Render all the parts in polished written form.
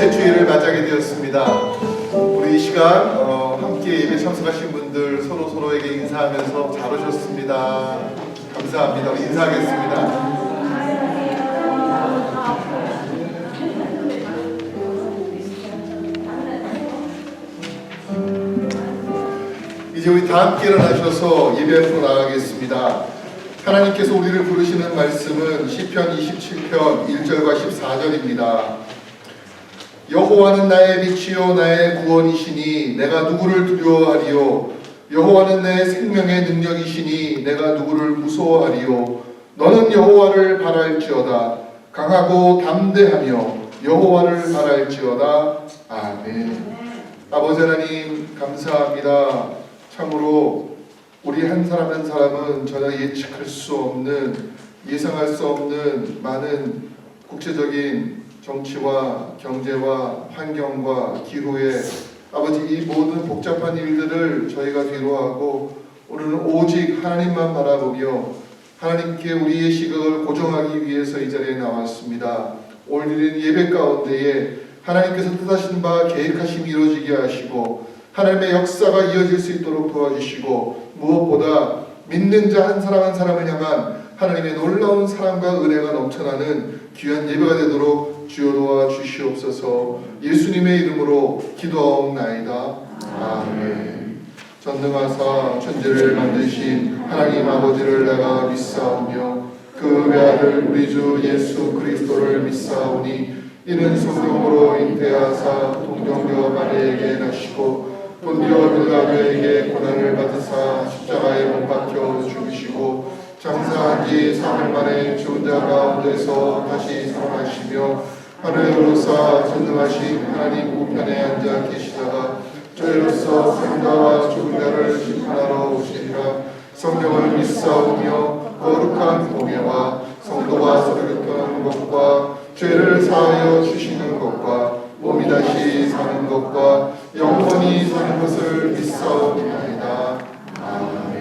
번째 주일을 맞이하게 되었습니다. 우리 이 시간 함께 예배 참석하신 분들 서로에게 인사하면서 잘 오셨습니다. 감사합니다. 우리 인사하겠습니다. 이제 우리 다 함께 일어나셔서 예배 앞으로 나가겠습니다. 하나님께서 우리를 부르시는 말씀은 시편 27편 1절과 14절입니다. 여호와는 나의 빛이요 나의 구원이시니 내가 누구를 두려워하리요. 여호와는 내 생명의 능력이시니 내가 누구를 무서워하리요. 너는 여호와를 바랄지어다. 강하고 담대하며 여호와를 바랄지어다. 아멘. 아버지 하나님 감사합니다. 참으로 우리 한 사람 한 사람은 전혀 예측할 수 없는, 예상할 수 없는 많은 국제적인 정치와 경제와 환경과 기후에 아버지 이 모든 복잡한 일들을 저희가 뒤로하고 오늘은 오직 하나님만 바라보며 하나님께 우리의 시각을 고정하기 위해서 이 자리에 나왔습니다. 오늘 예배 가운데에 하나님께서 뜻하신 바 계획하심이 이루어지게 하시고 하나님의 역사가 이어질 수 있도록 도와주시고 무엇보다 믿는 자 한 사람 한 사람을 향한 하나님의 놀라운 사랑과 은혜가 넘쳐나는 귀한 예배가 되도록 주여 도와주시옵소서. 예수님의 이름으로 기도하옵나이다. 아멘. 전능하사 천지를 만드신 하나님 아버지를 내가 믿사오며 그 외아들 우리 주 예수 그리스도를 믿사오니 이는 성령으로 잉태하사 동정녀 마리아에게 나시고 본디오 빌라도에게 고난을 받으사 십자가에 못 박혀 죽으시고 장사한 지 3일 만에 죽은 자 가운데서 다시 살아나시며 하늘에 오르사 전능하신 하나님 우편에 앉아 계시다가 저희로서 생자와 죽은 자를 심판하러 오시리라. 성령을 믿사오며 거룩한 공예와 성도가 서르륵하는 것과 죄를 사하여 주시는 것과 몸이 다시 사는 것과 영원히 사는 것을 믿사옵나이다. 아멘.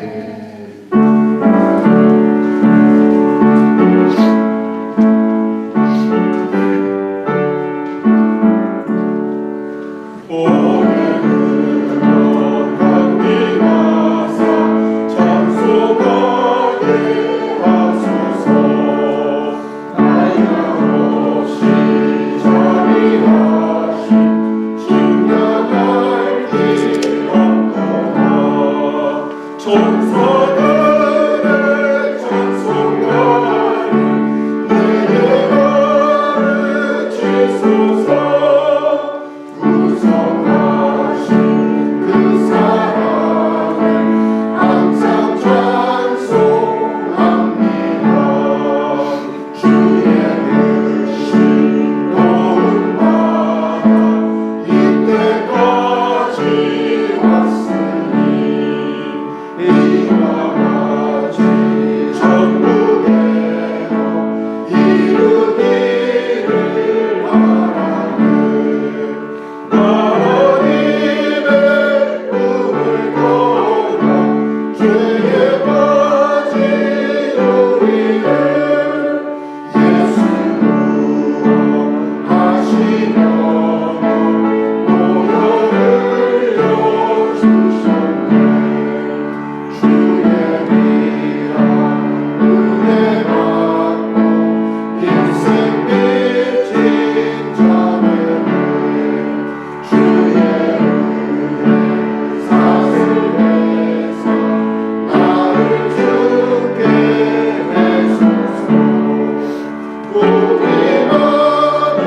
우리 마음은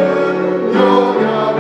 영야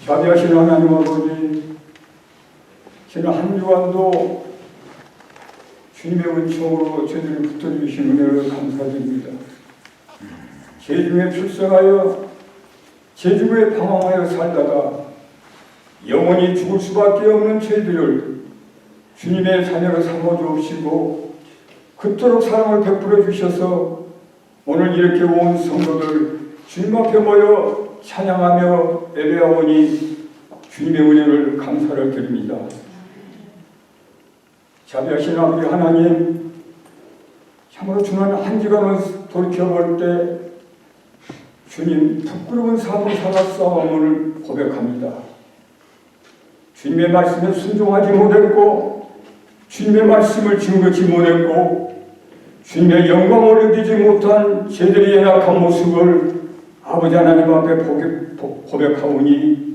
자비하신 하나님 아버지, 지난 한 주간도 주님의 은총으로 저희를 붙들어주신 은혜를 감사드립니다. 제중에 출생하여 제중에 방황하여 살다가 영원히 죽을 수밖에 없는 저희들을 주님의 자녀로 삼아주시고 그토록 사랑을 베풀어 주셔서 오늘 이렇게 온 성도들 주님 앞에 모여 찬양하며 예배하오니 주님의 은혜를 감사를 드립니다. 자비하신 아버지 하나님, 참으로 지난 한 주간을 돌이켜볼 때 주님 부끄러운 삶을 살았사옴을 고백합니다. 주님의 말씀에 순종하지 못했고 주님의 말씀을 증거치 못했고 주님의 영광을 누리지 못한 저희들의 연약한 모습을 아버지 하나님 앞에 고백하오니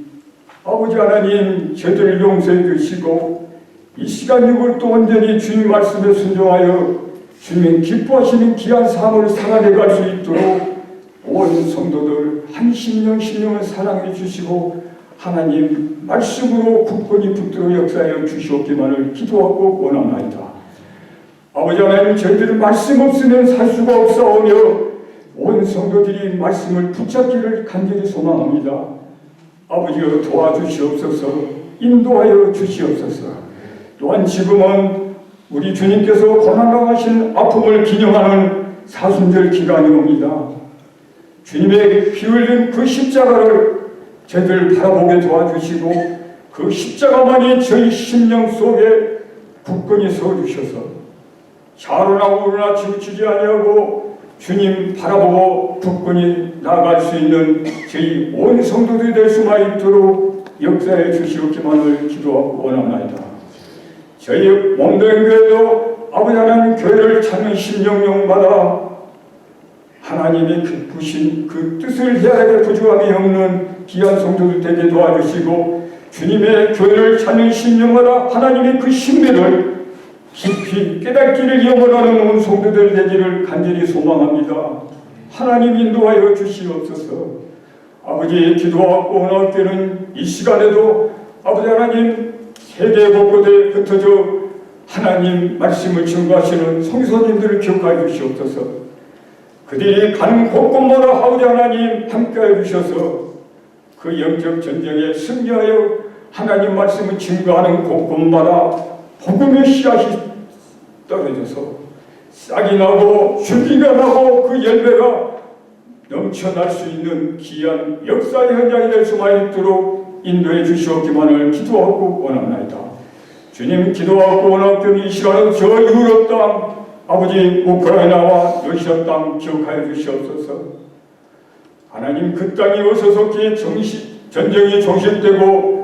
아버지 하나님 저희들을 용서해 주시고 이 시간 6일 동안 온전히 주님 말씀에 순종하여 주님 기뻐하시는 귀한 삶을 살아내 갈 수 있도록 온 성도들 한 심령 심령을 사랑해 주시고 하나님 말씀으로 굳건히 붙들어 역사하여 주시옵기만을 기도하고 원합니다. 아버지 하나님, 저희들은 말씀 없으면 살 수가 없사오며 온 성도들이 말씀을 붙잡기를 간절히 소망합니다. 아버지여 도와주시옵소서, 인도하여 주시옵소서. 또한 지금은 우리 주님께서 고난당하신 아픔을 기념하는 사순절 기간이 옵니다. 주님의 피 흘린 그 십자가를 저희들 바라보게 도와주시고 그 십자가만이 저희 심령 속에 굳건히 서주셔서 좌로나 우로나 치우치지 아니하고 주님 바라보고 굳건히 나아갈 수 있는 저희 온 성도들이 될 수만 있도록 역사해 주시옵기만을 기도하고 원합니다. 저희 몸도행교회도 아버지 하나님 교회를 찾는 심령용마다 하나님이 기쁘신 그 뜻을 헤아리게 부족함이 없는 귀한 성도들 되게 도와주시고 주님의 교회를 찾는 심령마다 하나님의 그 신비를 깊이 깨닫기를 염원하는 온 성도들 되기를 간절히 소망합니다. 하나님 인도하여 주시옵소서. 아버지, 기도하고 원하옵기는 이 시간에도 아버지 하나님 세계 곳곳에 흩어져 하나님 말씀을 증거하시는 성도님들을 기억하여 주시옵소서. 그들이 가는 곳곳마다 아버지 하나님 함께하여 주셔서 그 영적 전쟁에 승리하여 하나님 말씀을 증거하는 곳곳마다 복음의 씨앗이 떨어져서 싹이 나고 줄기가 나고 그 열매가 넘쳐날 수 있는 귀한 역사의 현장이 될 수만 있도록 인도해 주시옵기만을 기도하고 원합니다. 주님, 기도하고 원하옵기는 이 시간에 저 유럽 땅 아버지 우크라이나와 러시아 땅 기억하여 주시옵소서. 하나님, 그 땅이 어서속히 전쟁이 종식되고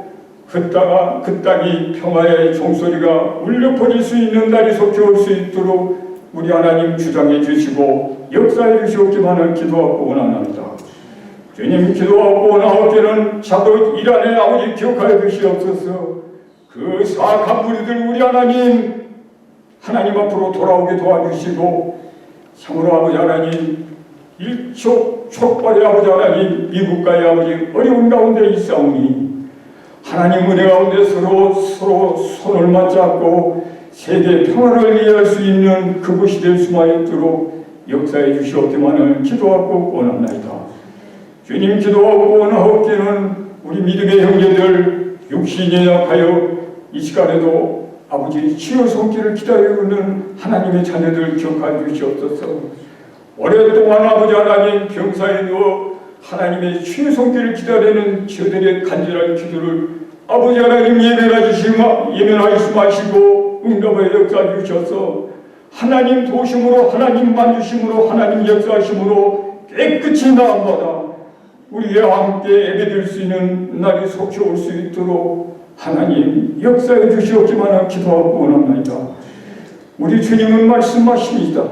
그 땅이 평화의 종소리가 울려 퍼질 수 있는 날이 속히 올 수 있도록 우리 하나님 주장해 주시고 역사해 주시옵기만을 기도하고 원합니다. 주님, 기도하고 원하옵기는 자도 이란의 아버지 기억하여 주시옵소서. 그 사악한 우리 하나님 앞으로 돌아오게 도와주시고 참으로 아버지 하나님 일촉촉발의 아버지 하나님 미국과의 아버지 어려운 가운데 있사오니 하나님 은혜 가운데 서로 손을 맞잡고 세계 평화를 이해할 수 있는 그곳이 될 수만 있도록 역사해 주시옵기만을 기도하고 원합니다. 주님, 기도하고 원하옵기는 우리 믿음의 형제들 육신이 약하여 이 시간에도 아버지 치유 손길을 기다리는 하나님의 자녀들 기억하여 주시옵소서. 오랫동안 아버지 하나님 병사에 누워 하나님의 치유 손길을 기다리는 저들의 간절한 기도를 아버지 하나님 예면하지 마시고 응답의 역사 주셔서 하나님 도심으로 하나님 만주심으로 하나님 역사하심으로 깨끗이 나아가다 우리와 함께 예배드릴 수 있는 날이 속히 올 수 있도록 하나님 역사해 주시옵기만을 기도하고 원합니다. 우리 주님은 말씀하십니다.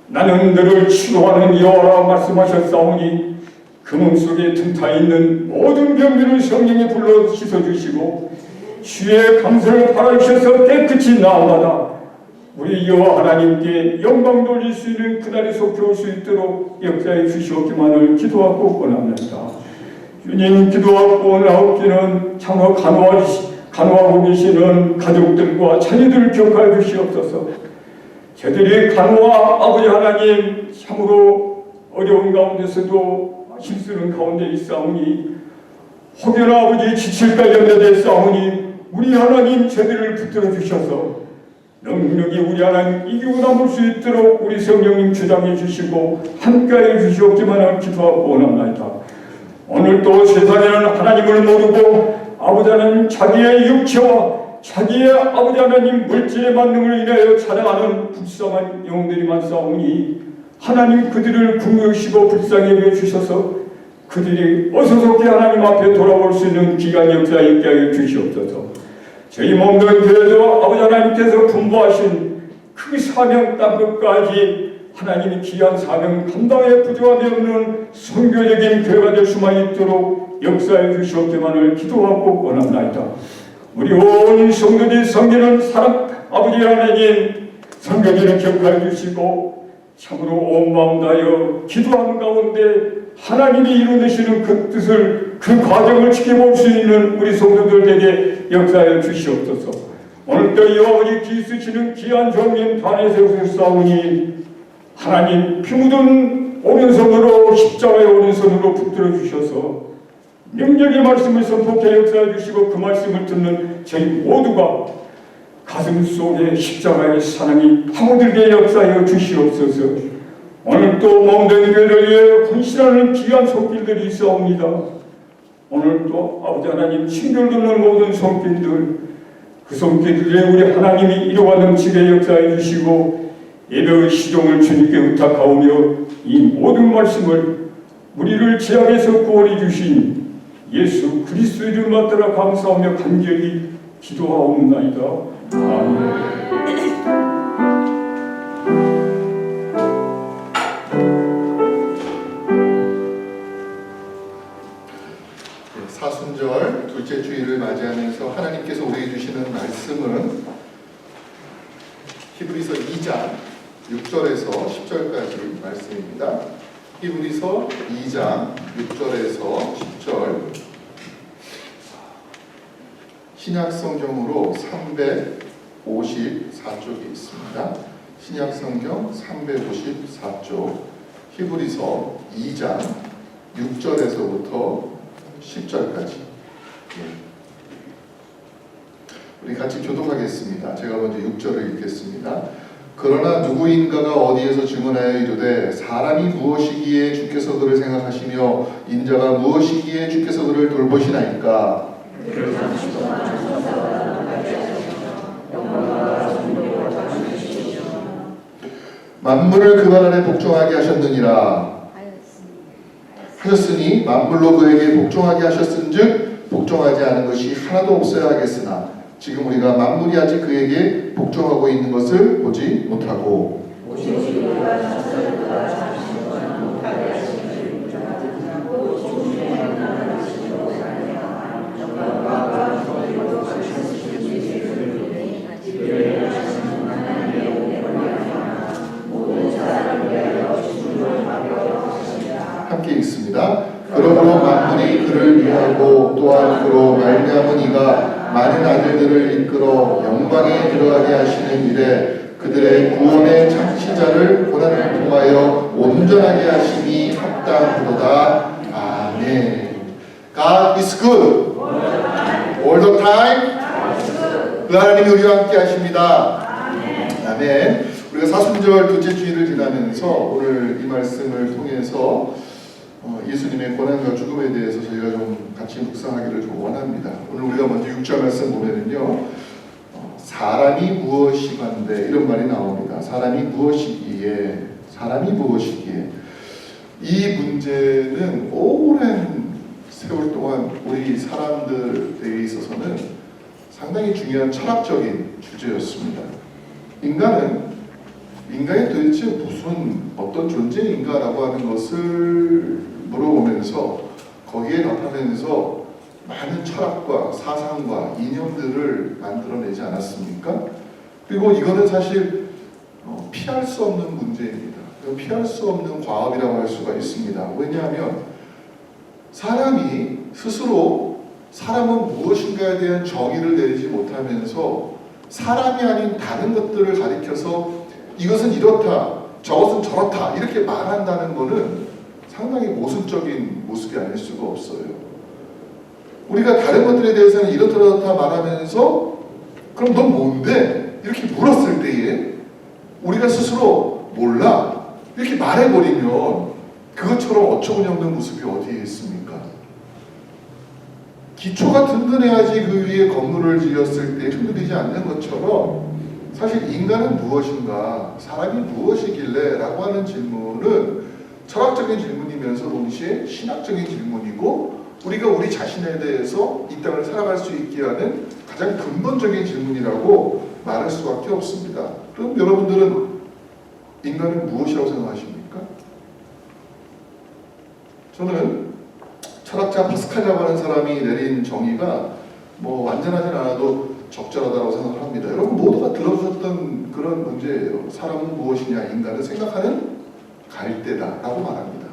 나는 너를 치료하는 여호와라 말씀하셨사오니 그 몸속에 틈타 있는 모든 병들을 성령이 불러 씻어주시고 주의 감사를 바라주셔서 깨끗이 나아가다 우리 여호와 하나님께 영광 돌릴 수 있는 그날이 속히 올 수 있도록 역사해 주시옵기만을 기도하고 원합니다. 주님, 기도하고 원하옵기는 참으로 간호하고 계시는 가족들과 자녀들을 기억하여 주시옵소서. 저들이 간호와 아버지 하나님 참으로 어려운 가운데서도 힘쓰는 가운데 있사오니 혹여나 아버지 지칠까 염려될 싸우니 우리 하나님 저들을 붙들어 주셔서 능력이 우리 하나님 이기고 남을 수 있도록 우리 성령님 주장해 주시고 함께해 주시옵기만을 기도하고 원합니다. 오늘도 세상에는 하나님을 모르고 아버지 하나님 자기의 육체와 자기의 아버지 하나님 물질의 만능을 인하여 자랑하는 불쌍한 영웅들이 많사오니 하나님 그들을 긍휼히시고 불쌍히 여겨주셔서 그들이 어서속히 하나님 앞에 돌아올 수 있는 기간 역사 있게 하여 주시옵소서. 저희 몸들 교회도 아버지 하나님께서 분부하신 그 사명 땅 끝까지 하나님이 귀한 사명 감당에 부족함이 없는 선교적인 교회가 될 수만 있도록 역사해 주시옵기만을 기도하고 원합니다. 우리 온 성도들이 섬기는 사랑 아버지 하나님 성교지를 기억하여 주시고 참으로 온 마음 다하여 기도하는 가운데 하나님이 이루시는 그 뜻을 그 과정을 지켜볼 수 있는 우리 성도들에게 역사해 주시옵소서. 오늘도 이 아버지 기 쓰시는 귀한 종님 단에 세우셨사오니 하나님 피 묻은 오른손으로 십자가의 오른손으로 붙들어 주셔서 명령의 말씀을 선포해 역사해 주시고 그 말씀을 듣는 저희 모두가 가슴 속에 십자가의 사랑이 파고들게 역사하여 주시옵소서. 오늘도 몸된 교회를 위해 헌신하는 귀한 손길들이 있사옵니다. 오늘도 아버지 하나님 친결되는 모든 손길들 그 손길들에 우리 하나님이 이루와 넘치게 역사해 주시고 예배의 시종을 주님께 의탁하오며 이 모든 말씀을 우리를 죄악에서 구원해 주신 예수 그리스도 이름 받들어 감사하며 간절히 기도하옵나이다. 아멘. 사순절 둘째 주일을 맞이하면서 하나님께서 우리에게 주시는 말씀은 히브리서 2장 6절에서 10절까지 말씀입니다. 히브리서 2장 6절에서 10절 신약성경으로 354쪽에 있습니다. 신약성경 354쪽 히브리서 2장 6절에서부터 10절까지 우리 같이 교독하겠습니다. 제가 먼저 6절을 읽겠습니다. 그러나 누구인가가 어디에서 증언하여 이르되 사람이 무엇이기에 주께서 그를 생각하시며 인자가 무엇이기에 주께서 그를 돌보시나이까. 만물을 그 발 아래 복종하게 하셨느니라 하셨으니 만물로 그에게 복종하게 하셨은즉 복종하지 않은 것이 하나도 없어야 하겠으나 지금 우리가 만물이 아직 그에게 복종하고 있는 것을 보지 못하고 함께 읽습니다. 그러므로 만물이 그를 위하고 또한 그로 말미암은 이가 많은 아들들을 이끌어 영광에 들어가게 하시는 일에 그들의 구원의 창시자를 고난을 통하여 온전하게 하심이 합당하도다. 아멘. God is good. All the time. 그 하나님이 우리와 함께 하십니다. 아멘. 우리가 사순절 둘째 주일을 지나면서 오늘 이 말씀을 통해서 예수님의 고난과 죽음에 대해서 저희가 좀 같이 묵상하기를 좀 원합니다. 오늘 우리가 먼저 6절 말씀 보면은요, 사람이 무엇이간데 이런 말이 나옵니다. 사람이 무엇이기에, 사람이 무엇이기에. 이 문제는 오랜 세월 동안 우리 사람들에 있어서는 상당히 중요한 철학적인 주제였습니다. 인간이 도대체 무슨 어떤 존재인가라고 하는 것을 물어보면서 거기에 답하면서 많은 철학과 사상과 이념들을 만들어내지 않았습니까? 그리고 이거는 사실 피할 수 없는 문제입니다. 피할 수 없는 과업이라고 할 수가 있습니다. 왜냐하면 사람이 스스로 사람은 무엇인가에 대한 정의를 내리지 못하면서 사람이 아닌 다른 것들을 가리켜서 이것은 이렇다, 저것은 저렇다 이렇게 말한다는 것은 상당히 모순적인 모습이 아닐 수가 없어요. 우리가 다른 것들에 대해서는 이렇다 말하면서 그럼 넌 뭔데? 이렇게 물었을 때에 우리가 스스로 몰라 이렇게 말해버리면 그것처럼 어처구니없는 모습이 어디에 있습니까? 기초가 든든해야지 그 위에 건물을 지었을 때 흔들리지 않는 것처럼 사실 인간은 무엇인가, 사람이 무엇이길래 라고 하는 질문은 철학적인 질문이면서 동시에 신학적인 질문이고 우리가 우리 자신에 대해서 이 땅을 살아갈 수 있게 하는 가장 근본적인 질문이라고 말할 수밖에 없습니다. 그럼 여러분들은 인간은 무엇이라고 생각하십니까? 저는 철학자 파스칼이라고 하는 사람이 내린 정의가 완전하진 않아도 적절하다고 생각을 합니다. 여러분 모두가 들어보셨던 그런 문제예요. 사람은 무엇이냐, 인간은 생각하는 갈대다라고 말합니다.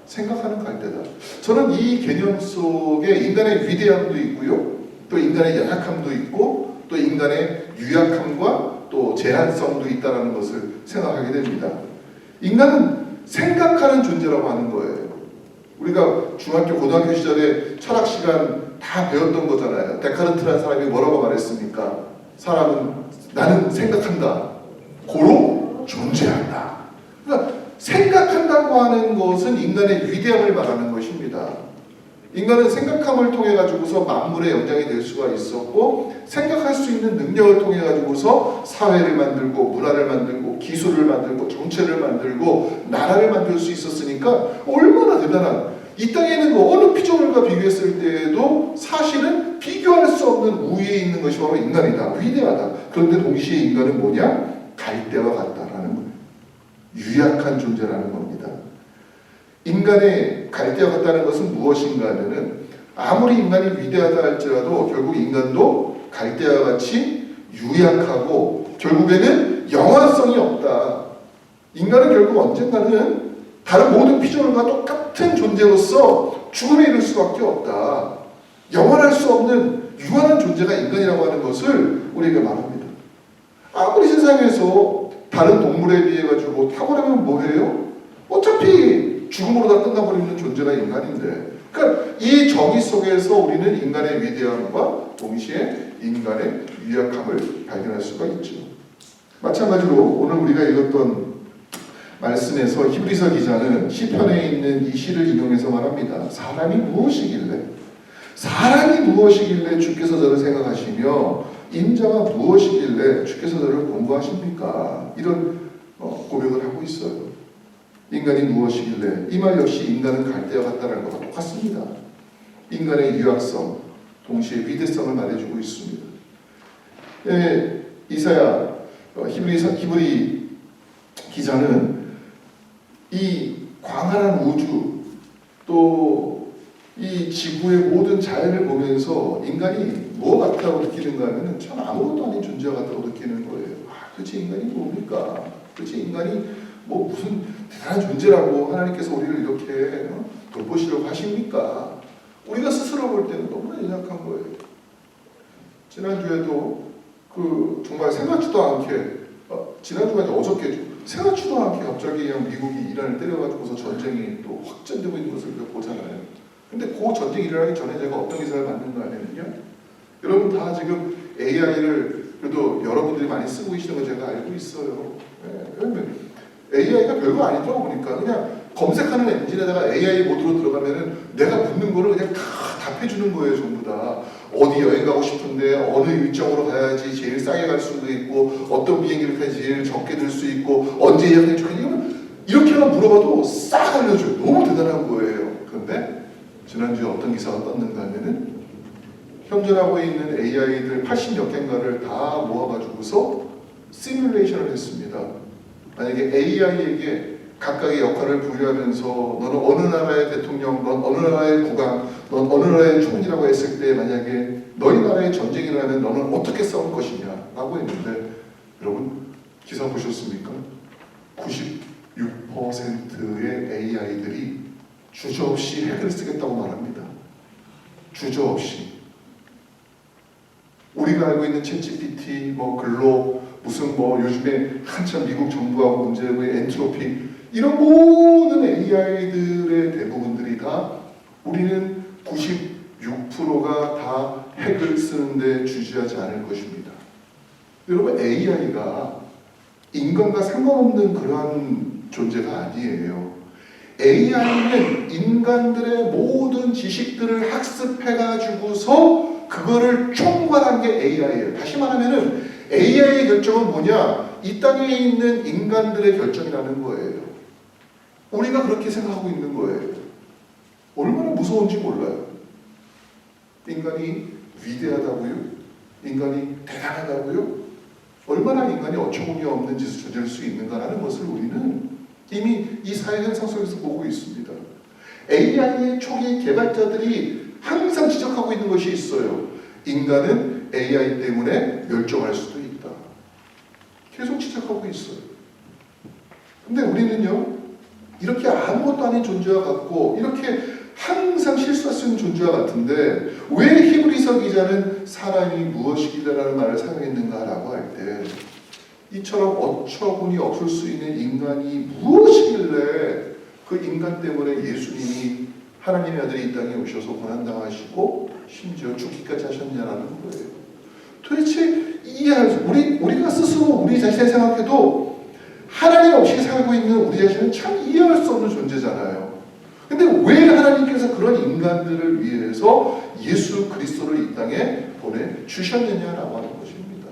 생각하는 갈대다. 저는 이 개념 속에 인간의 위대함도 있고요, 또 인간의 연약함도 있고, 또 인간의 유약함과 또 제한성도 있다는 것을 생각하게 됩니다. 인간은 생각하는 존재라고 하는 거예요. 우리가 중학교, 고등학교 시절에 철학 시간 다 배웠던 거잖아요. 데카르트라는 사람이 뭐라고 말했습니까? 나는 생각한다. 고로 존재한다. 그러니까 생각한다고 하는 것은 인간의 위대함을 말하는 것입니다. 인간은 생각함을 통해 가지고서 만물의 영장이 될 수가 있었고, 생각할 수 있는 능력을 통해 가지고서 사회를 만들고 문화를 만들고 기술을 만들고 정체를 만들고 나라를 만들 수 있었으니까 얼마나 대단한, 이 땅에 있는 어느 피조물과 비교했을 때에도 사실은 비교할 수 없는 우위에 있는 것이 바로 인간이다. 위대하다. 그런데 동시에 인간은 뭐냐? 갈대와 같다라는 거예요. 유약한 존재라는 겁니다. 인간의 갈대와 같다는 것은 무엇인가 하면은 아무리 인간이 위대하다 할지라도 결국 인간도 갈대와 같이 유약하고 결국에는 영화성이 없다. 인간은 결국 언젠가는 다른 모든 피조물과 똑같은 존재로서 죽음에 이를 수밖에 없다. 영원할 수 없는 유한한 존재가 인간이라고 하는 것을 우리에게 말합니다. 아무리 세상에서 다른 동물에 비해 가지고 탁월하면 뭐해요? 어차피 죽음으로 다 끝나버리는 존재가 인간인데, 그러니까 이 정의 속에서 우리는 인간의 위대함과 동시에 인간의 유약함을 발견할 수가 있죠. 마찬가지로 오늘 우리가 읽었던 말씀에서 히브리서 기자는 시편에 있는 이 시를 인용해서 말합니다. 사람이 무엇이길래 주께서 저를 생각하시며 인자가 무엇이길래 주께서 저를 권고하십니까? 이런 고백을 하고 있어요. 인간이 무엇이길래, 이 말 역시 인간은 갈대와 같다는 것과 똑같습니다. 인간의 유약성, 동시에 위대성을 말해주고 있습니다. 이사야 히브리 기자는 이 광활한 우주, 또 이 지구의 모든 자연을 보면서 인간이 뭐 같다고 느끼는가 하면 참 아무것도 아닌 존재와 같다고 느끼는 거예요. 도대체 인간이 뭡니까? 도대체 인간이 뭐 무슨 대단한 존재라고 하나님께서 우리를 이렇게 돌보시려고 하십니까? 우리가 스스로 볼 때는 너무나 연약한 거예요. 지난주에도 정말 생각지도 않게, 지난주가 이제 어저께죠. 생각지도 않게 갑자기 그냥 미국이 이란을 때려가지고서 전쟁이 또 확전되고 있는 것을 우리가 보잖아요. 근데 그 전쟁이 일어나기 전에 제가 어떤 기사를 봤는가 하면요, 여러분 다 지금 AI를 그래도 여러분들이 많이 쓰고 계시는 걸 제가 알고 있어요. AI가 별거 아니더라고 보니까 그냥 검색하는 엔진에다가 AI 모드로 들어가면은 내가 묻는 거를 그냥 다 답해주는 거예요. 전부 다. 어디 여행 가고 싶은데 어느 일정으로 가야지 제일 싸게 갈 수도 있고, 어떤 비행기를 타야 제일 적게 들 수 있고, 언제 예약해 줄까, 이렇게만 물어봐도 싹 알려줘요. 너무 대단한 거예요. 그런데 지난주에 어떤 기사가 떴는가 하면은 현존하고 있는 AI들 80몇 개인가를 다 모아가지고서 시뮬레이션을 했습니다. 만약에 AI에게 각각의 역할을 부여하면서 너는 어느 나라의 대통령, 넌 어느 나라의 국왕, 넌 어느 나라의 총리라고 했을 때 만약에 너희 나라의 전쟁이 일어나면 너는 어떻게 싸울 것이냐 라고 했는데, 여러분 기사 보셨습니까? 96%의 AI들이 주저없이 핵을 쓰겠다고 말합니다. 주저없이. 우리가 알고 있는 챗GPT, 글로, 무슨 요즘에 한참 미국 정부하고 문제의 엔트로피, 이런 모든 AI들의 대부분들이 다 우리는 96%가 다 핵을 쓰는데 주저하지 않을 것입니다. 여러분, AI가 인간과 상관없는 그러한 존재가 아니에요. AI는 인간들의 모든 지식들을 학습해가지고서 그거를 총괄한 게 AI예요. 다시 말하면은 AI의 결정은 뭐냐? 이 땅에 있는 인간들의 결정이라는 거예요. 우리가 그렇게 생각하고 있는 거예요. 얼마나 무서운지 몰라요. 인간이 위대하다고요? 인간이 대단하다고요? 얼마나 인간이 어처구니 없는 짓을 저지를 수 있는가라는 것을 우리는 이미 이 사회 현상 속에서 보고 있습니다. AI의 초기 개발자들이 항상 지적하고 있는 것이 있어요. 인간은 AI 때문에 멸종할 수도 있다. 계속 지적하고 있어요. 근데 우리는요, 이렇게 아무것도 아닌 존재와 같고 이렇게 항상 실수할 수 있는 존재와 같은데, 왜 히브리서 기자는 사람이 무엇이길래라는 말을 사용했는가라고 할 때, 이처럼 어처구니 없을 수 있는 인간이 무엇이길래 그 인간 때문에 예수님이 하나님의 아들이 이 땅에 오셔서 고난당하시고 심지어 죽기까지 하셨냐라는 거예요. 도대체 이해할 수, 우리가 스스로 우리 자신을 생각해도 하나님 없이 살고 있는 우리 자신은 참 이해할 수 없는 존재잖아요. 근데 왜 하나님께서 그런 인간들을 위해서 예수 그리스도를 이 땅에 보내주셨느냐라고 하는 것입니다.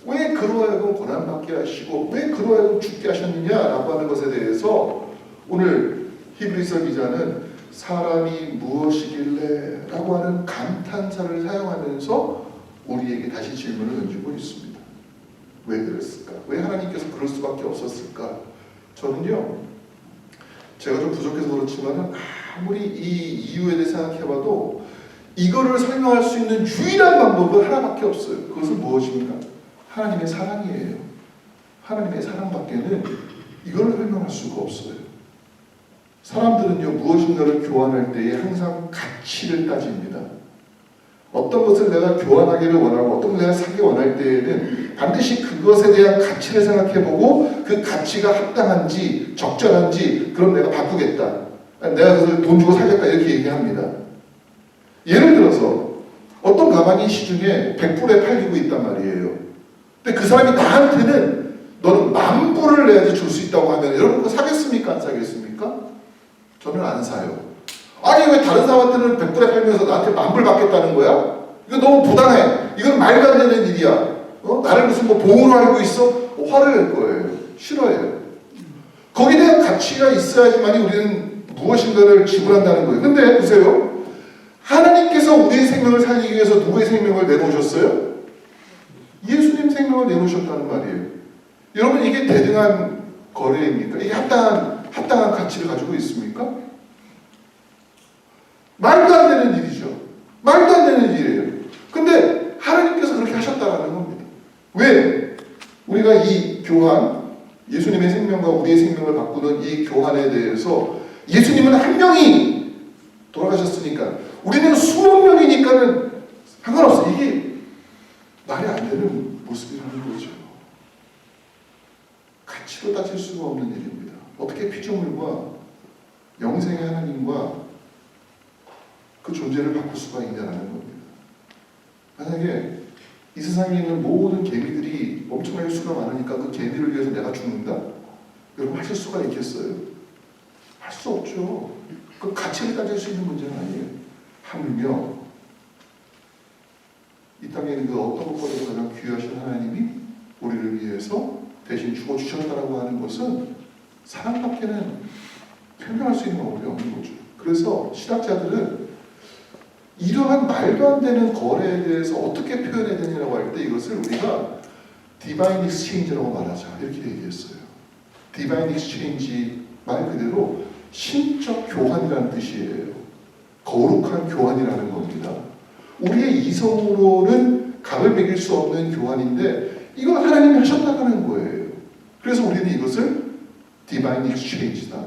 왜 그로 하여금 고난받게 하시고 왜 그로 하여금 죽게 하셨느냐라고 하는 것에 대해서 오늘 히브리서 기자는 사람이 무엇이길래 라고 하는 감탄사를 사용하면서 우리에게 다시 질문을 던지고 있습니다. 왜 그랬을까? 왜 하나님께서 그럴 수밖에 없었을까? 저는요, 제가 좀 부족해서 그렇지만 아무리 이 이유에 대해 생각해봐도 이거를 설명할 수 있는 유일한 방법은 하나밖에 없어요. 그것은 무엇입니까? 하나님의 사랑이에요. 하나님의 사랑밖에는 이걸 설명할 수가 없어요. 사람들은요, 무엇인가를 교환할 때에 항상 가치를 따집니다. 어떤 것을 내가 교환하기를 원하고 어떤 것을 내가 사기 원할 때에는 반드시 그것에 대한 가치를 생각해보고 그 가치가 합당한지 적절한지 그럼 내가 바꾸겠다. 내가 그것을 돈 주고 사겠다 이렇게 얘기합니다. 예를 들어서 어떤 가방이 시중에 100불에 팔리고 있단 말이에요. 근데 그 사람이 나한테는 너는 10,000불을 내야지 줄 수 있다고 하면 여러분 그거 사겠습니까? 안 사겠습니까? 저는 안 사요. 아니 왜 다른 사람한테는 100불에 팔면서 나한테 10,000불 받겠다는 거야? 이거 너무 부당해. 이건 말도 안 되는 일이야. 나를 무슨 뭐 보험으로 알고 있어? 화를 낼 거예요. 싫어해요. 거기에 대한 가치가 있어야지만 우리는 무엇인가를 지불한다는 거예요. 근데 보세요. 하나님께서 우리의 생명을 살리기 위해서 누구의 생명을 내놓으셨어요? 예수님 생명을 내놓으셨다는 말이에요. 여러분 이게 대등한 거래입니까? 이게 합당한 가치를 가지고 있습니까? 말도 안 되는 일이죠. 말도 안 되는 일이에요. 근데 하나님께서 그렇게 하셨다는 겁니다. 왜? 우리가 이 교환, 예수님의 생명과 우리의 생명을 바꾸는 이 교환에 대해서 예수님은 한 명이 돌아가셨으니까 우리는 수억 명이니까는 상관없어. 이게 말이 안 되는 모습이라는 거죠. 가치로 따질 수가 없는 일입니다. 어떻게 피조물과 영생의 하나님과 그 존재를 바꿀 수가 있냐라는 겁니다. 만약에 이 세상에 있는 모든 개미들이 엄청나게 수가 많으니까 그 개미를 위해서 내가 죽는다? 여러분 하실 수가 있겠어요? 할 수 없죠. 그 가치를 따질 수 있는 문제는 아니에요. 하물며 이 땅에 있는 그 어떤 것보다도 가장 귀하신 하나님이 우리를 위해서 대신 죽어주셨다라고 하는 것은 사랑밖에는 설명할 수 있는 방법이 없는 거죠. 그래서 신학자들은 이러한 말도 안 되는 거래에 대해서 어떻게 표현해야 되냐고 할 때 이것을 우리가 디바인 익스체인지라고 말하자 이렇게 얘기했어요. 디바인 익스체인지 말 그대로 신적 교환이라는 뜻이에요. 거룩한 교환이라는 겁니다. 우리의 이성으로는 값을 매길 수 없는 교환인데 이건 하나님이 하셨다는 거예요. 그래서 우리는 이것을 디바인 익스체인지다.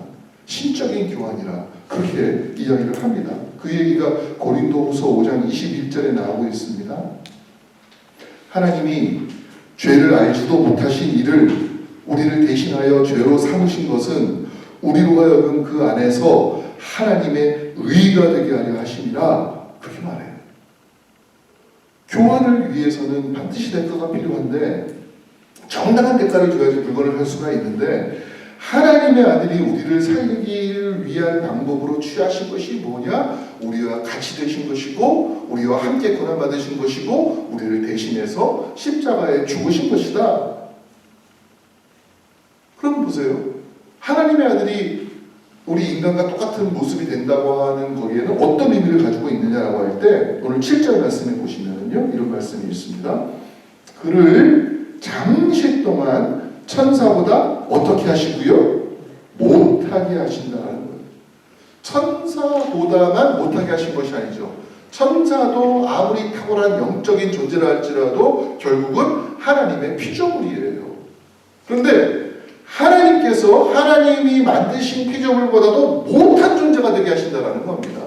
신적인 교환이라 그렇게 이야기를 합니다. 그 얘기가 고린도후서 5장 21절에 나오고 있습니다. 하나님이 죄를 알지도 못하신 이를 우리를 대신하여 죄로 삼으신 것은 우리로 하여금 그 안에서 하나님의 의가 되게 하려 하심이라 그렇게 말해요. 교환을 위해서는 반드시 대가가 필요한데 정당한 대가를 줘야지 물건을 할 수가 있는데 하나님의 아들이 우리를 살리기를 위한 방법으로 취하신 것이 뭐냐? 우리와 같이 되신 것이고 우리와 함께 고난받으신 것이고 우리를 대신해서 십자가에 죽으신 것이다. 그럼 보세요. 하나님의 아들이 우리 인간과 똑같은 모습이 된다고 하는 거기에는 어떤 의미를 가지고 있느냐라고 할 때 오늘 7절 말씀에 보시면요 이런 말씀이 있습니다. 그를 잠시 동안 천사보다 어떻게 하시고요? 못하게 하신다는 거예요. 천사보다만 못하게 하신 것이 아니죠. 천사도 아무리 탁월한 영적인 존재라 할지라도 결국은 하나님의 피조물이에요. 그런데 하나님께서 하나님이 만드신 피조물보다도 못한 존재가 되게 하신다는 겁니다.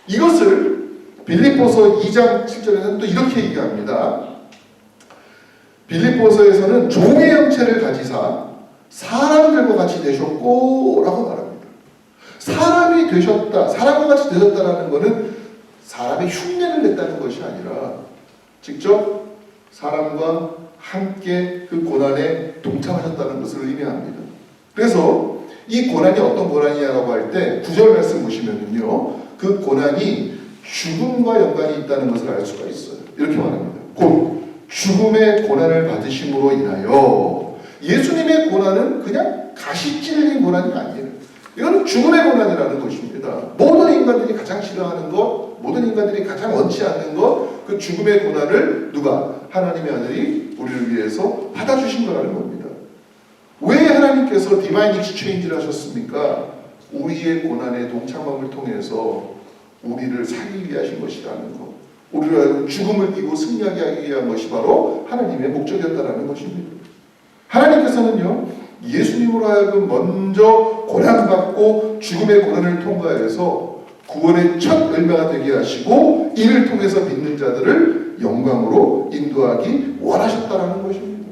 이것을 빌립보서 2장 7절에는 또 이렇게 얘기합니다. 빌립보서에서는 종의 형체를 가지사 사람들과 같이 되셨고 라고 말합니다. 사람이 되셨다, 사람과 같이 되셨다라는 것은 사람의 흉내를 냈다는 것이 아니라 직접 사람과 함께 그 고난에 동참하셨다는 것을 의미합니다. 그래서 이 고난이 어떤 고난이냐고 할 때 9절 말씀 보시면은요 그 고난이 죽음과 연관이 있다는 것을 알 수가 있어요. 이렇게 말합니다. 곧 죽음의 고난을 받으심으로 인하여 예수님의 고난은 그냥 가시 찔린 고난이 아니에요. 이건 죽음의 고난이라는 것입니다. 모든 인간들이 가장 싫어하는 것, 모든 인간들이 가장 원치 않는 것, 그 죽음의 고난을 누가? 하나님의 아들이 우리를 위해서 받아주신 거라는 겁니다. 왜 하나님께서 디바인 익스체인지를 하셨습니까? 우리의 고난의 동참함을 통해서 우리를 살리기 위해 하신 것이라는 것. 우리로 하여금 죽음을 이기고 승리하게 하기 위한 것이 바로 하나님의 목적이었다라는 것입니다. 하나님께서는요, 예수님으로 하여금 먼저 고난받고 죽음의 고난을 통과해서 구원의 첫 열매가 되게 하시고 이를 통해서 믿는 자들을 영광으로 인도하기 원하셨다라는 것입니다.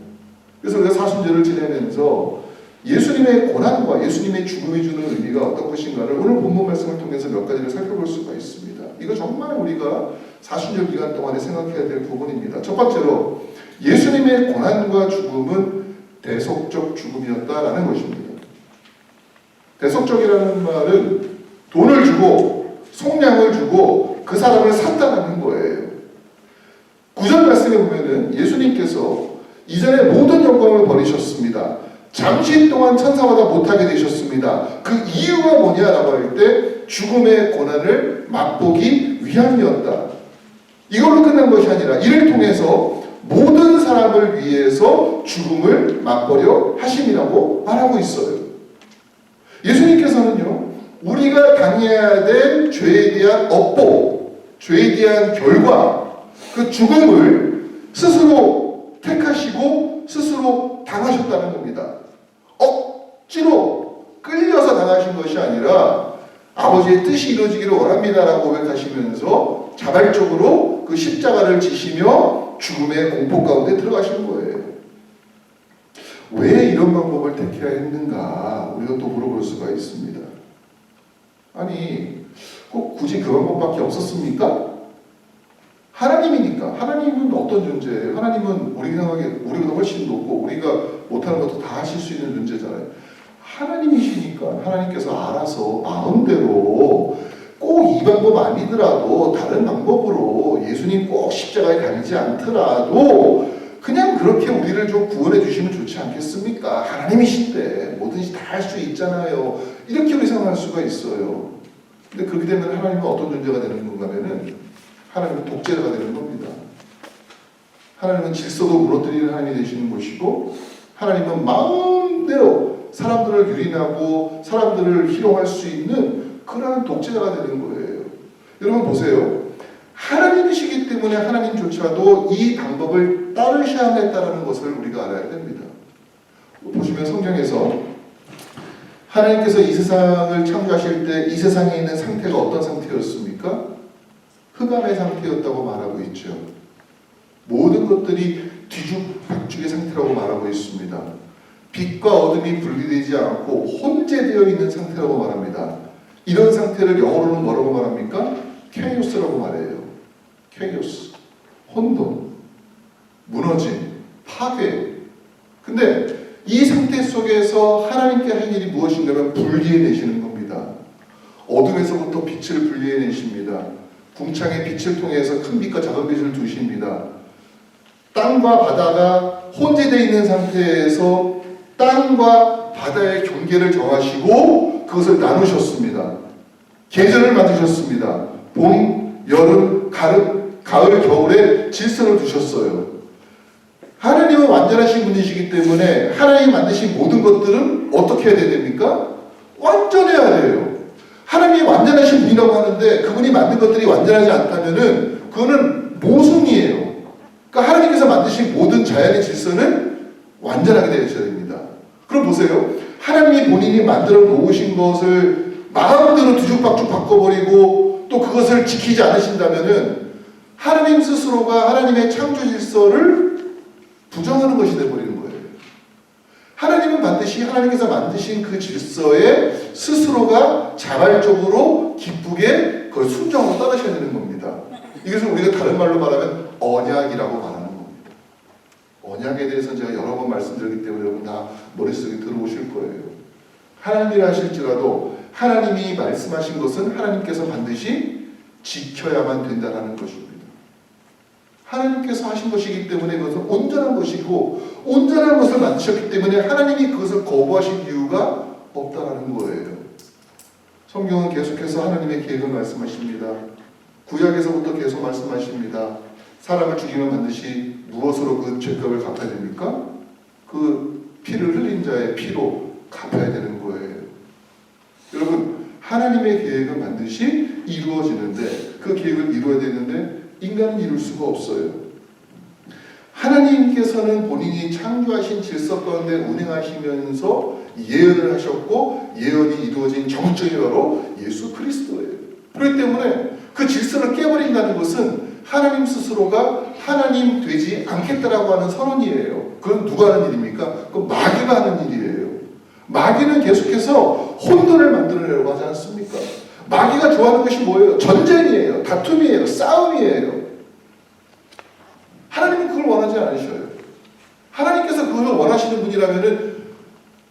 그래서 우리가 사순절을 지내면서 예수님의 고난과 예수님의 죽음이 주는 의미가 어떤 것인가를 오늘 본문 말씀을 통해서 몇 가지를 살펴볼 수가 있습니다. 이거 정말 우리가 사순절 기간 동안에 생각해야 될 부분입니다. 첫 번째로 예수님의 고난과 죽음은 대속적 죽음이었다라는 것입니다. 대속적이라는 말은 돈을 주고 속량을 주고 그 사람을 샀다는 거예요. 9절 말씀에 보면은 예수님께서 이전에 모든 영광을 버리셨습니다. 잠시 동안 천사보다 못하게 되셨습니다. 그 이유가 뭐냐라고 할 때 죽음의 고난을 맛보기 위함이었다. 이걸로 끝난 것이 아니라 이를 통해서 모든 사람을 위해서 죽음을 맛보려 하심이라고 말하고 있어요. 예수님께서는요, 우리가 당해야 될 죄에 대한 업보, 죄에 대한 결과, 그 죽음을 스스로 택하시고 스스로 당하셨다는 겁니다. 억지로 끌려서 당하신 것이 아니라 아버지의 뜻이 이루어지기를 원합니다라고 고백하시면서 자발적으로 그 십자가를 지시며 죽음의 공포 가운데 들어가신 거예요. 왜 이런 방법을 택해야 했는가 우리가 또 물어볼 수가 있습니다. 아니 꼭 굳이 그 방법밖에 없었습니까? 하나님이니까. 하나님은 어떤 존재예요? 하나님은 우리 생각에 우리보다 훨씬 높고 우리가 못하는 것도 다 하실 수 있는 존재잖아요. 하나님이시니까 하나님께서 알아서 마음대로 꼭 이 방법 아니더라도 다른 방법으로 예수님 꼭 십자가에 달리지 않더라도 그냥 그렇게 우리를 좀 구원해 주시면 좋지 않겠습니까? 하나님이신데 뭐든지 다 할 수 있잖아요. 이렇게 우리 생각할 수가 있어요. 근데 그렇게 되면 하나님은 어떤 존재가 되는 건가 하면은 하나님은 독재자가 되는 겁니다. 하나님은 질서도 무너뜨리는 하나님이 되시는 것이고 하나님은 마음대로 사람들을 유린하고 사람들을 희롱할 수 있는 그러한 독재자가 되는 거예요. 여러분 보세요. 하나님이시기 때문에 하나님조차도 이 방법을 따르셔야 했다는 것을 우리가 알아야 됩니다. 보시면 성경에서 하나님께서 이 세상을 창조하실 때 이 세상에 있는 상태가 어떤 상태였습니까? 흑암의 상태였다고 말하고 있죠. 모든 것들이 뒤죽박죽의 상태라고 말하고 있습니다. 빛과 어둠이 분리되지 않고 혼재되어 있는 상태라고 말합니다. 이런 상태를 영어로는 뭐라고 말합니까? 케이오스라고 말해요. 케이오스, 혼돈, 무너짐, 파괴. 근데 이 상태 속에서 하나님께 할 일이 무엇인가면 분리해내시는 겁니다. 어둠에서부터 빛을 분리해내십니다. 궁창의 빛을 통해서 큰 빛과 작은 빛을 두십니다. 땅과 바다가 혼재되어 있는 상태에서 땅과 바다의 경계를 정하시고 그것을 나누셨습니다. 계절을 만드셨습니다. 봄, 여름, 가을, 겨울에 질서를 두셨어요. 하나님은 완전하신 분이시기 때문에 하나님이 만드신 모든 것들은 어떻게 해야 됩니까? 완전해야 돼요. 하나님이 완전하신 분이라고 하는데 그분이 만든 것들이 완전하지 않다면은 그거는 모순이에요. 그러니까 하나님께서 만드신 모든 자연의 질서는 완전하게 되셔야 됩니다. 그럼 보세요. 하나님이 본인이 만들어 놓으신 것을 마음대로 뒤죽박죽 바꿔버리고 또 그것을 지키지 않으신다면은 하나님 스스로가 하나님의 창조 질서를 부정하는 것이 되어버리는 거예요. 하나님은 반드시 하나님께서 만드신 그 질서에 스스로가 자발적으로 기쁘게 그걸 순종하고 따르셔야 되는 겁니다. 이것을 우리가 다른 말로 말하면 언약이라고 말하는 겁니다. 언약에 대해서는 제가 여러 번 말씀드렸기 때문에 여러분 다 머릿속에 들어오실 거예요. 하나님이 하실지라도 하나님이 말씀하신 것은 하나님께서 반드시 지켜야만 된다는 것입니다. 하나님께서 하신 것이기 때문에 그것은 온전한 것이고 온전한 것을 만드셨기 때문에 하나님이 그것을 거부하실 이유가 없다는 거예요. 성경은 계속해서 하나님의 계획을 말씀하십니다. 구약에서부터 계속 말씀하십니다. 사람을 죽이면 반드시 무엇으로 그 죄값을 갚아야 됩니까? 그 피를 흘린 자의 피로 갚아야 되는 거예요. 여러분 하나님의 계획은 반드시 이루어지는데 그 계획을 이루어야 되는데 인간은 이룰 수가 없어요. 하나님께서는 본인이 창조하신 질서 가운데 운행하시면서 예언을 하셨고 예언이 이루어진 정점이 바로 예수 그리스도예요. 그렇기 때문에 그 질서를 깨버린다는 것은 하나님 스스로가 하나님 되지 않겠다라고 하는 선언이에요. 그건 누가 하는 일입니까? 그건 마귀가 하는 일이에요. 마귀는 계속해서 혼돈을 만들어내려고 하지 않습니까? 마귀가 좋아하는 것이 뭐예요? 전쟁이에요. 다툼이에요. 싸움이에요. 하나님은 그걸 원하지 않으셔요. 하나님께서 그걸 원하시는 분이라면은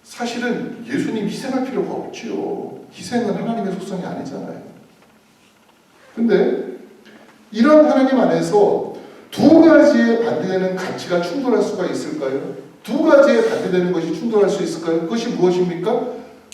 사실은 예수님 희생할 필요가 없지요. 희생은 하나님의 속성이 아니잖아요. 근데 이런 하나님 안에서 두 가지에 반대되는 가치가 충돌할 수가 있을까요? 두 가지에 반대되는 것이 충돌할 수 있을까요? 그것이 무엇입니까?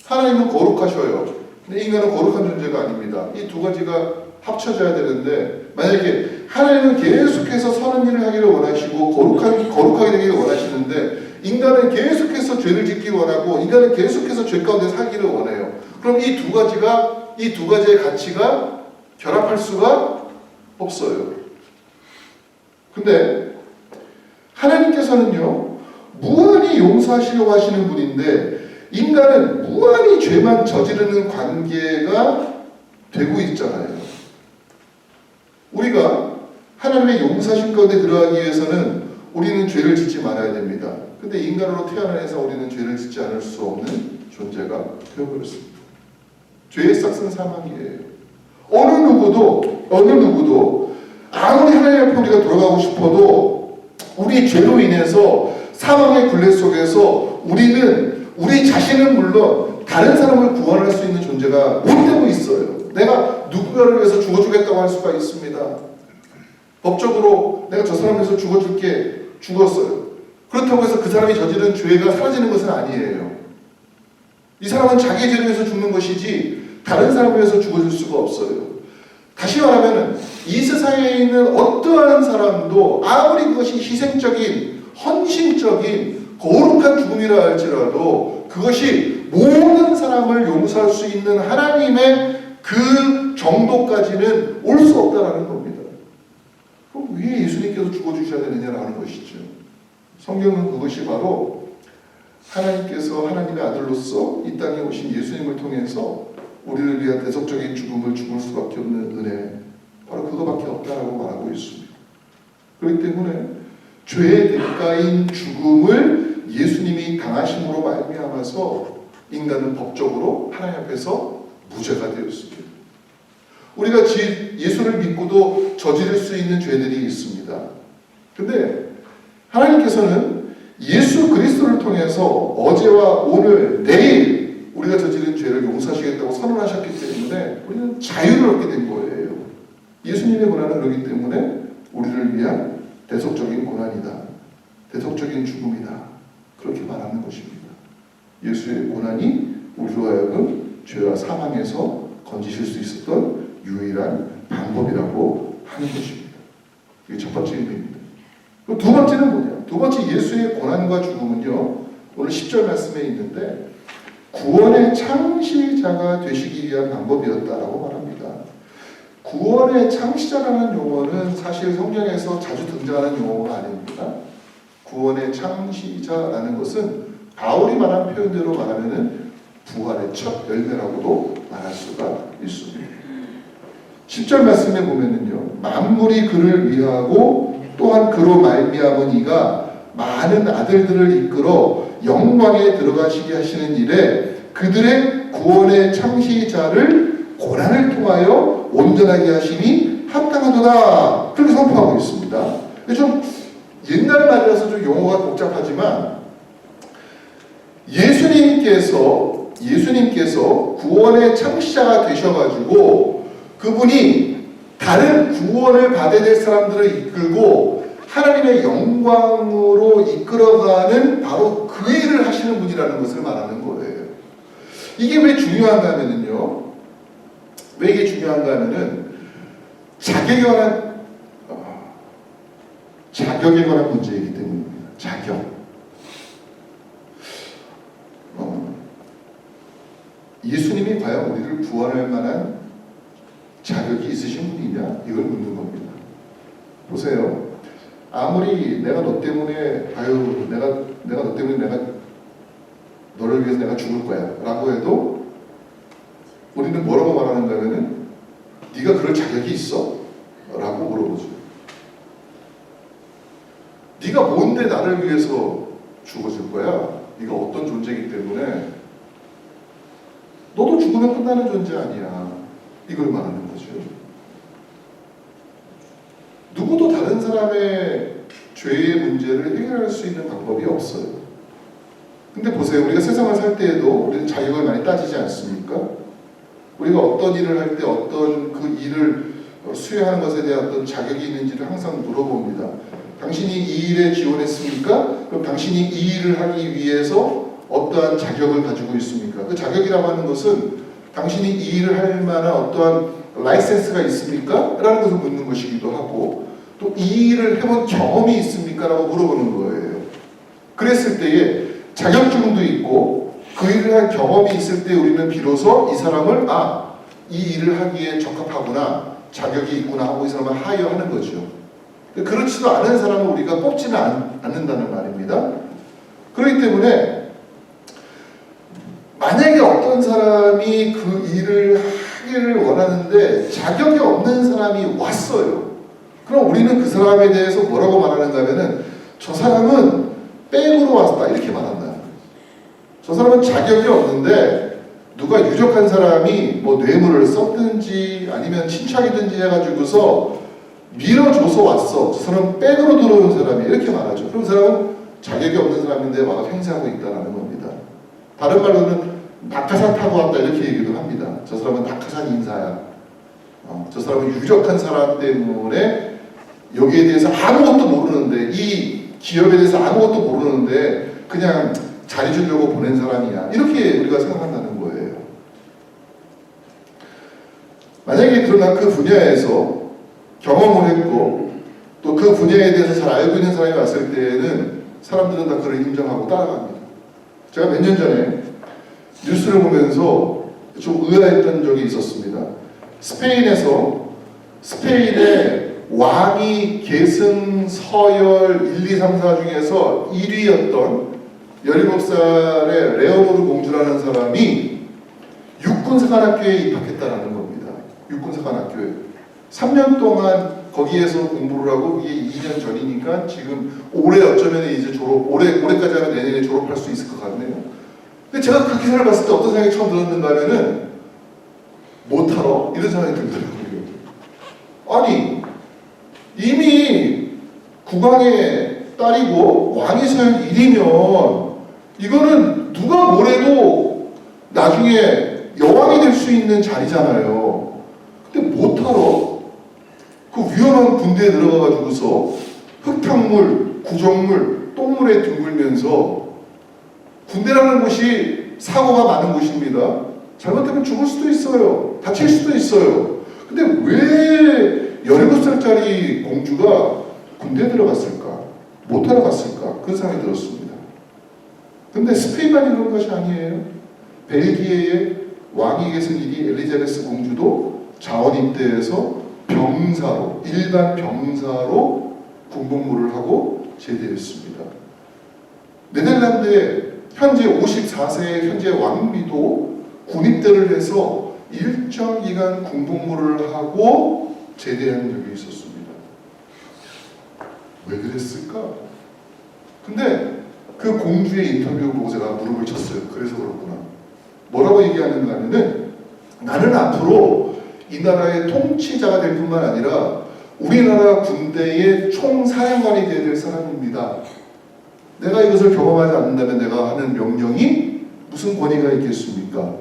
하나님은 거룩하셔요. 근데 인간은 거룩한 존재가 아닙니다. 이 두 가지가 합쳐져야 되는데 만약에 하나님은 계속해서 선한 일을 하기를 원하시고 거룩하게 되기를 원하시는데 인간은 계속해서 죄를 짓기 원하고 인간은 계속해서 죄 가운데 살기를 원해요. 그럼 이 두 가지의 가치가 결합할 수가 없어요. 근데 하나님께서는요 무한히 용서하시려고 하시는 분인데 인간은 무한히 죄만 저지르는 관계가 되고 있잖아요. 우리가 하나님의 용서하심 가운데 들어가기 위해서는 우리는 죄를 짓지 말아야 됩니다. 근데 인간으로 태어난 이상 우리는 죄를 짓지 않을 수 없는 존재가 되어버렸습니다. 죄의 싹은 사망이에요. 어느 누구도 아무리 하나님 앞에 우리가 돌아가고 싶어도 우리 죄로 인해서 사망의 굴레 속에서 우리는 우리 자신은 물론 다른 사람을 구원할 수 있는 존재가 못 되고 있어요. 내가 누군가를 위해서 죽어주겠다고 할 수가 있습니다. 법적으로 내가 저 사람을 위해서 죽어줄게 죽었어요. 그렇다고 해서 그 사람이 저지른 죄가 사라지는 것은 아니에요. 이 사람은 자기 죄를 위해서 죽는 것이지 다른 사람을 위해서 죽어줄 수가 없어요. 다시 말하면 이 세상에 있는 어떠한 사람도 아무리 그것이 희생적인 헌신적인 거룩한 죽음이라 할지라도 그것이 모든 사람을 용서할 수 있는 하나님의 그 정도까지는 올 수 없다라는 겁니다. 그럼 왜 예수님께서 죽어주셔야 되느냐라는 것이죠. 성경은 그것이 바로 하나님께서 하나님의 아들로서 이 땅에 오신 예수님을 통해서 우리를 위한 대속적인 죽음을 죽을 수밖에 없는 은혜, 바로 그거밖에 없다라고 말하고 있습니다. 그렇기 때문에 죄의 대가인 죽음을 예수님이 당하심으로 말미암아서 인간은 법적으로 하나님 앞에서 무죄가 되었습니다. 우리가 예수를 믿고도 저지를 수 있는 죄들이 있습니다. 근데 하나님께서는 예수 그리스도를 통해서 어제와 오늘, 내일 우리가 저지른 죄를 용서하시겠다고 선언하셨기 때문에 우리는 자유를 얻게 된 거예요. 예수님의 고난은 그렇기 때문에 우리를 위한 대속적인 고난이다. 대속적인 죽음이다. 그렇게 말하는 것입니다. 예수의 고난이 우리로 하여금 죄와 사망에서 건지실 수 있었던 유일한 방법이라고 하는 것입니다. 이게 첫 번째 의미입니다. 두 번째는 뭐냐? 두 번째 예수의 고난과 죽음은요. 오늘 10절 말씀에 있는데 구원의 창시자가 되시기 위한 방법이었다라고 말합니다. 구원의 창시자라는 용어는 사실 성경에서 자주 등장하는 용어가 아닙니다. 구원의 창시자라는 것은 바울이 말한 표현대로 말하면은 부활의 첫 열매라고도 말할 수가 있습니다. 10절 말씀에 보면은요, 만물이 그를 위하고 또한 그로 말미암은 이가 많은 아들들을 이끌어 영광에 들어가시게 하시는 일에 그들의 구원의 창시자를 고난을 통하여 온전하게 하심이 합당하도다. 그렇게 선포하고 있습니다. 좀 옛날 말이라서 좀 용어가 복잡하지만 예수님께서 구원의 창시자가 되셔가지고 그분이 다른 구원을 받아야 될 사람들을 이끌고 하나님의 영광으로 이끌어가는 바로 그 일을 하시는 분이라는 것을 말하는 거예요. 이게 왜 중요한가 하면은요. 왜 이게 중요한가 하면은 자격에 관한 문제이기 때문입니다. 자격. 예수님이 과연 우리를 구원할 만한 자격이 있으신 분이냐? 이걸 묻는 겁니다. 보세요. 아무리 내가 너 때문에 내가 너 때문에 내가 너를 위해서 내가 죽을 거야 라고 해도 우리는 뭐라고 말하는가 하면은 네가 그럴 자격이 있어? 라고 물어보죠. 네가 뭔데 나를 위해서 죽어줄 거야? 네가 어떤 존재이기 때문에 너도 죽으면 끝나는 존재 아니야. 이걸 말하는 거죠. 누구도 다른 사람의 죄의 문제를 해결할 수 있는 방법이 없어요. 근데 보세요. 우리가 세상을 살 때에도 우리는 자격을 많이 따지지 않습니까? 우리가 어떤 일을 할 때 어떤 그 일을 수행하는 것에 대한 어떤 자격이 있는지를 항상 물어봅니다. 당신이 이 일에 지원했습니까? 그럼 당신이 이 일을 하기 위해서 어떠한 자격을 가지고 있습니까? 그 자격이라고 하는 것은 당신이 이 일을 할 만한 어떠한 라이센스가 있습니까? 라는 것을 묻는 것이기도 하고 또 이 일을 해본 경험이 있습니까? 라고 물어보는 거예요. 그랬을 때에 자격증도 있고 그 일을 할 경험이 있을 때 우리는 비로소 이 사람을 이 일을 하기에 적합하구나, 자격이 있구나 하고 이 사람을 하여하는 거죠. 그렇지도 않은 사람을 우리가 뽑지는 않는다는 말입니다. 그렇기 때문에 만약에 어떤 사람이 그 일을 하기를 원하는데 자격이 없는 사람이 왔어요. 그럼 우리는 그 사람에 대해서 뭐라고 말하는가 하면은 저 사람은 백으로 왔다 이렇게 말한다. 저 사람은 자격이 없는데 누가 유력한 사람이 뭐 뇌물을 썼든지 아니면 친착이든지 해가지고서 밀어줘서 왔어. 저 사람은 백으로 들어온 사람이 이렇게 말하죠. 그럼 그 사람은 자격이 없는 사람인데 와서 행세하고 있다는 겁니다. 다른 말로는 낙하산 타고 왔다 이렇게 얘기도 합니다. 저 사람은 낙하산 인사야. 저 사람은 유력한 사람 때문에 여기에 대해서 아무것도 모르는데 이 기업에 대해서 아무것도 모르는데 그냥 자리 주려고 보낸 사람이야. 이렇게 우리가 생각한다는 거예요. 만약에 그러나 그 분야에서 경험을 했고 또 그 분야에 대해서 잘 알고 있는 사람이 왔을 때에는 사람들은 다 그를 인정하고 따라갑니다. 제가 몇 년 전에 뉴스를 보면서 좀 의아했던 적이 있었습니다. 스페인의 왕위 계승 서열 1, 2, 3, 4 중에서 1위였던 17살의 레오노르 공주라는 사람이 육군사관학교에 입학했다는 겁니다. 육군사관학교에 3년 동안 거기에서 공부를 하고 그게 2년 전이니까 지금 올해 어쩌면 이제 올해까지 하면 내년에 졸업할 수 있을 것 같네요. 근데 제가 그 기사를 봤을 때 어떤 생각이 처음 들었는가 하면은 못하러? 이런 생각이 들더라고요. 아니 이미 국왕의 딸이고 왕위 서열 1위면 이거는 누가 뭐래도 나중에 여왕이 될 수 있는 자리잖아요. 근데 못하러 그 위험한 군대에 들어가가지고서 흙탕물, 구정물, 똥물에 뒹굴면서 군대라는 곳이 사고가 많은 곳입니다. 잘못하면 죽을 수도 있어요. 다칠 수도 있어요. 근데 왜 17살짜리 공주가 군대에 들어갔을까? 못하러 갔을까? 그런 생각이 들었습니다. 근데 스페인만이 그런 것이 아니에요. 벨기에의 왕위 계승 1위 엘리자베스 공주도 자원 입대해서 병사로, 일반 병사로 군복무를 하고 제대했습니다. 네덜란드의 현재 54세의 현재 왕비도 군입대를 해서 일정 기간 군복무를 하고 제대한 적이 있었습니다. 왜 그랬을까? 근데 그 공주의 인터뷰를 보고 제가 무릎을 쳤어요. 그래서 그렇구나. 뭐라고 얘기하는가 하면은 나는 앞으로 이 나라의 통치자가 될 뿐만 아니라 우리나라 군대의 총사령관이 되어야 될 사람입니다. 내가 이것을 경험하지 않는다면 내가 하는 명령이 무슨 권위가 있겠습니까?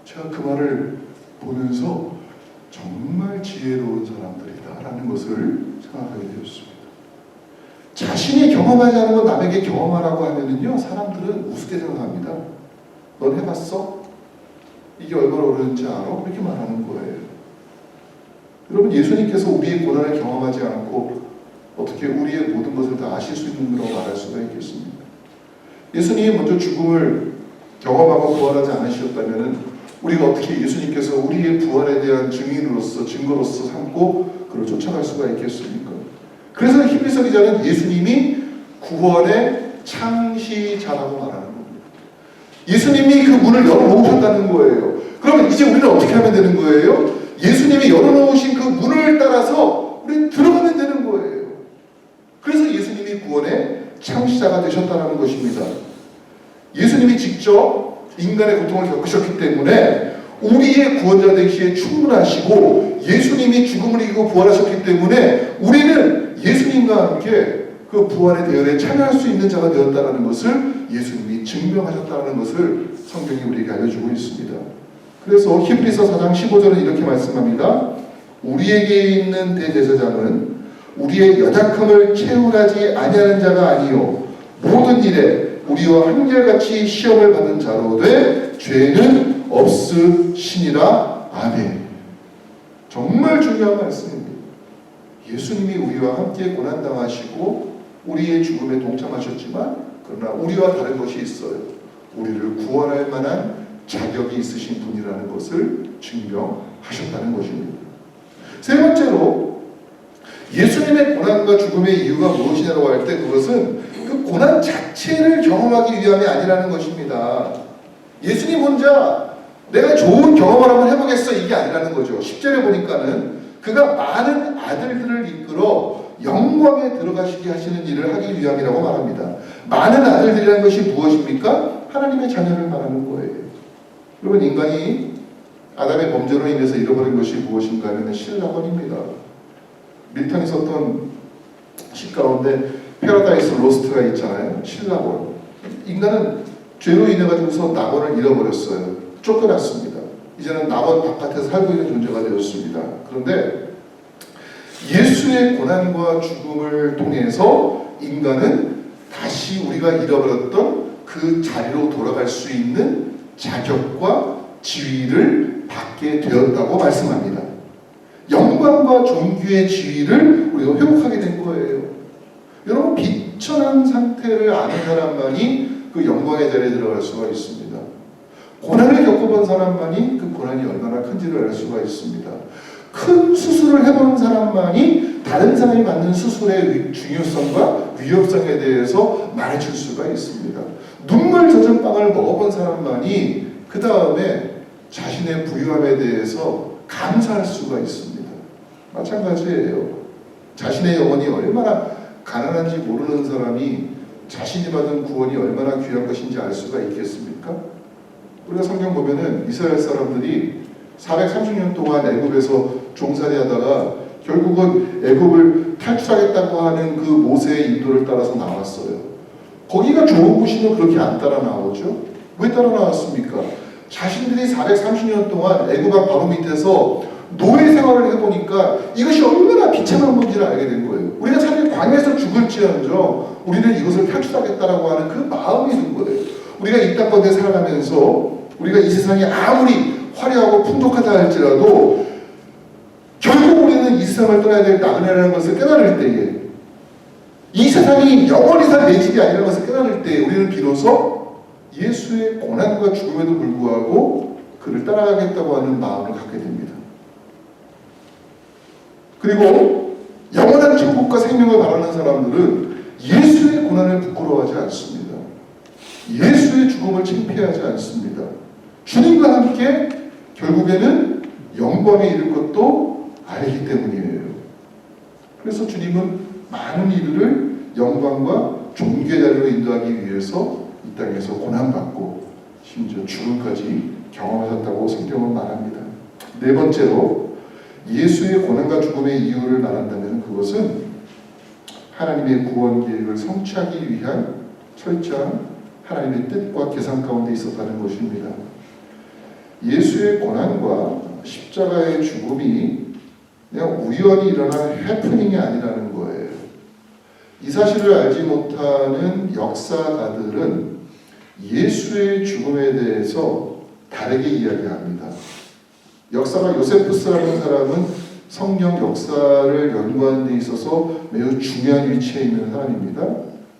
제가 그 말을 보면서 정말 지혜로운 사람들이다라는 것을 생각하게 되었습니다. 자신이 경험하지 않은 건 남에게 경험하라고 하면은요, 사람들은 우습게 생각합니다. 넌 해봤어? 이게 얼마나 어려운지 알아? 이렇게 말하는 거예요. 여러분, 예수님께서 우리의 고난을 경험하지 않고 어떻게 우리의 모든 것을 다 아실 수 있는 거라고 말할 수가 있겠습니까? 예수님이 먼저 죽음을 경험하고 부활하지 않으셨다면 우리가 어떻게 예수님께서 우리의 부활에 대한 증인으로서 증거로서 삼고 그를 쫓아갈 수가 있겠습니까? 그래서 히브리서 기자는 예수님이 구원의 창시자라고 말하는 겁니다. 예수님이 그 문을 열어놓으셨다는 거예요. 그러면 이제 우리는 어떻게 하면 되는 거예요? 예수님이 열어놓으신 그 문을 따라서 우리는 들어가면 되는 거예요. 그래서 예수님이 구원의 창시자가 되셨다는 것입니다. 예수님이 직접 인간의 고통을 겪으셨기 때문에 우리의 구원자 되시기에 충분하시고, 예수님이 죽음을 이기고 부활하셨기 때문에 우리는 예수님과 함께 그 부활의 대열에 참여할 수 있는 자가 되었다는 것을 예수님이 증명하셨다는 것을 성경이 우리에게 알려주고 있습니다. 그래서 히브리서 4장 15절은 이렇게 말씀합니다. 우리에게 있는 대제사장은 우리의 연약함을 채울하지 아니하는 자가 아니요 모든 일에 우리와 한결같이 시험을 받은 자로 돼 죄는 없으시니라. 아멘. 정말 중요한 말씀입니다. 예수님이 우리와 함께 고난당하시고 우리의 죽음에 동참하셨지만, 그러나 우리와 다른 것이 있어요. 우리를 구원할 만한 자격이 있으신 분이라는 것을 증명하셨다는 것입니다. 세 번째로, 예수님의 고난과 죽음의 이유가 무엇이냐고 할 때 그것은 그 고난 자체를 경험하기 위함이 아니라는 것입니다. 예수님 혼자 내가 좋은 경험을 한번 해보겠어, 이게 아니라는 거죠. 10절에 보니까는 그가 많은 아들들을 이끌어 영광에 들어가시게 하시는 일을 하기 위함이라고 말합니다. 많은 아들들이라는 것이 무엇입니까? 하나님의 자녀를 말하는 거예요. 여러분, 인간이 아담의 범죄로 인해서 잃어버린 것이 무엇인가 하면 신라곤입니다. 밀턴이 썼던 시 가운데 패러다이스 로스트가 있잖아요. 신라곤. 인간은 죄로 인해 가지고서 낙원을 잃어버렸어요. 쫓겨났습니다. 이제는 낙원 바깥에서 살고 있는 존재가 되었습니다. 그런데 예수의 고난과 죽음을 통해서 인간은 다시 우리가 잃어버렸던 그 자리로 돌아갈 수 있는 자격과 지위를 받게 되었다고 말씀합니다. 영광과 존귀의 지위를 우리가 회복하게 된 거예요. 여러분, 비천한 상태를 아는 사람만이 그 영광의 자리에 들어갈 수가 있습니다. 고난을 겪어본 사람만이 그 고난이 얼마나 큰지를 알 수가 있습니다. 큰 수술을 해본 사람만이 다른 사람이 받는 수술의 중요성과 위협성에 대해서 말해줄 수가 있습니다. 눈물 젖은 빵을 먹어본 사람만이 그 다음에 자신의 부유함에 대해서 감사할 수가 있습니다. 마찬가지예요. 자신의 영혼이 얼마나 가난한지 모르는 사람이 자신이 받은 구원이 얼마나 귀한 것인지 알 수가 있겠습니까? 우리가 성경 보면은 이스라엘 사람들이 430년 동안 애굽에서 종살이 하다가 결국은 애굽을 탈출하겠다고 하는 그 모세의 인도를 따라서 나왔어요. 거기가 좋은 곳이면 그렇게 안 따라 나오죠? 왜 따라 나왔습니까? 자신들이 430년 동안 애굽 왕 바로 밑에서 노예 생활을 해보니까 이것이 얼마나 비참한 건지를 알게 된 거예요. 우리가 차라리 광야에서 죽을지언정 우리는 이것을 탈출하겠다라고 하는 그 마음이 든 거예요. 우리가 이 땅 가운데 살아가면서 우리가 이 세상이 아무리 화려하고 풍족하다 할지라도 결국 우리는 이 세상을 떠나야 될 나그네라는 것을 깨달을 때에, 이 세상이 영원히 살 내 집이 아니라는 것을 깨달을 때에 우리는 비로소 예수의 고난과 죽음에도 불구하고 그를 따라가겠다고 하는 마음을 갖게 됩니다. 그리고 영원한 천국과 생명을 바라는 사람들은 예수의 고난을 부끄러워하지 않습니다. 예수의 죽음을 창피하지 않습니다. 주님과 함께 결국에는 영광에 이를 것도 알기 때문이에요. 그래서 주님은 많은 이들을 영광과 존귀의 자리로 인도하기 위해서 이 땅에서 고난받고 심지어 죽음까지 경험하셨다고 성경은 말합니다. 네 번째로, 예수의 고난과 죽음의 이유를 말한다면 그것은 하나님의 구원 계획을 성취하기 위한 철저한 하나님의 뜻과 계산 가운데 있었다는 것입니다. 예수의 고난과 십자가의 죽음이 그냥 우연히 일어난 해프닝이 아니라는 거예요. 이 사실을 알지 못하는 역사가들은 예수의 죽음에 대해서 다르게 이야기합니다. 역사가 요세푸스라는 사람은 성경 역사를 연구하는 데 있어서 매우 중요한 위치에 있는 사람입니다.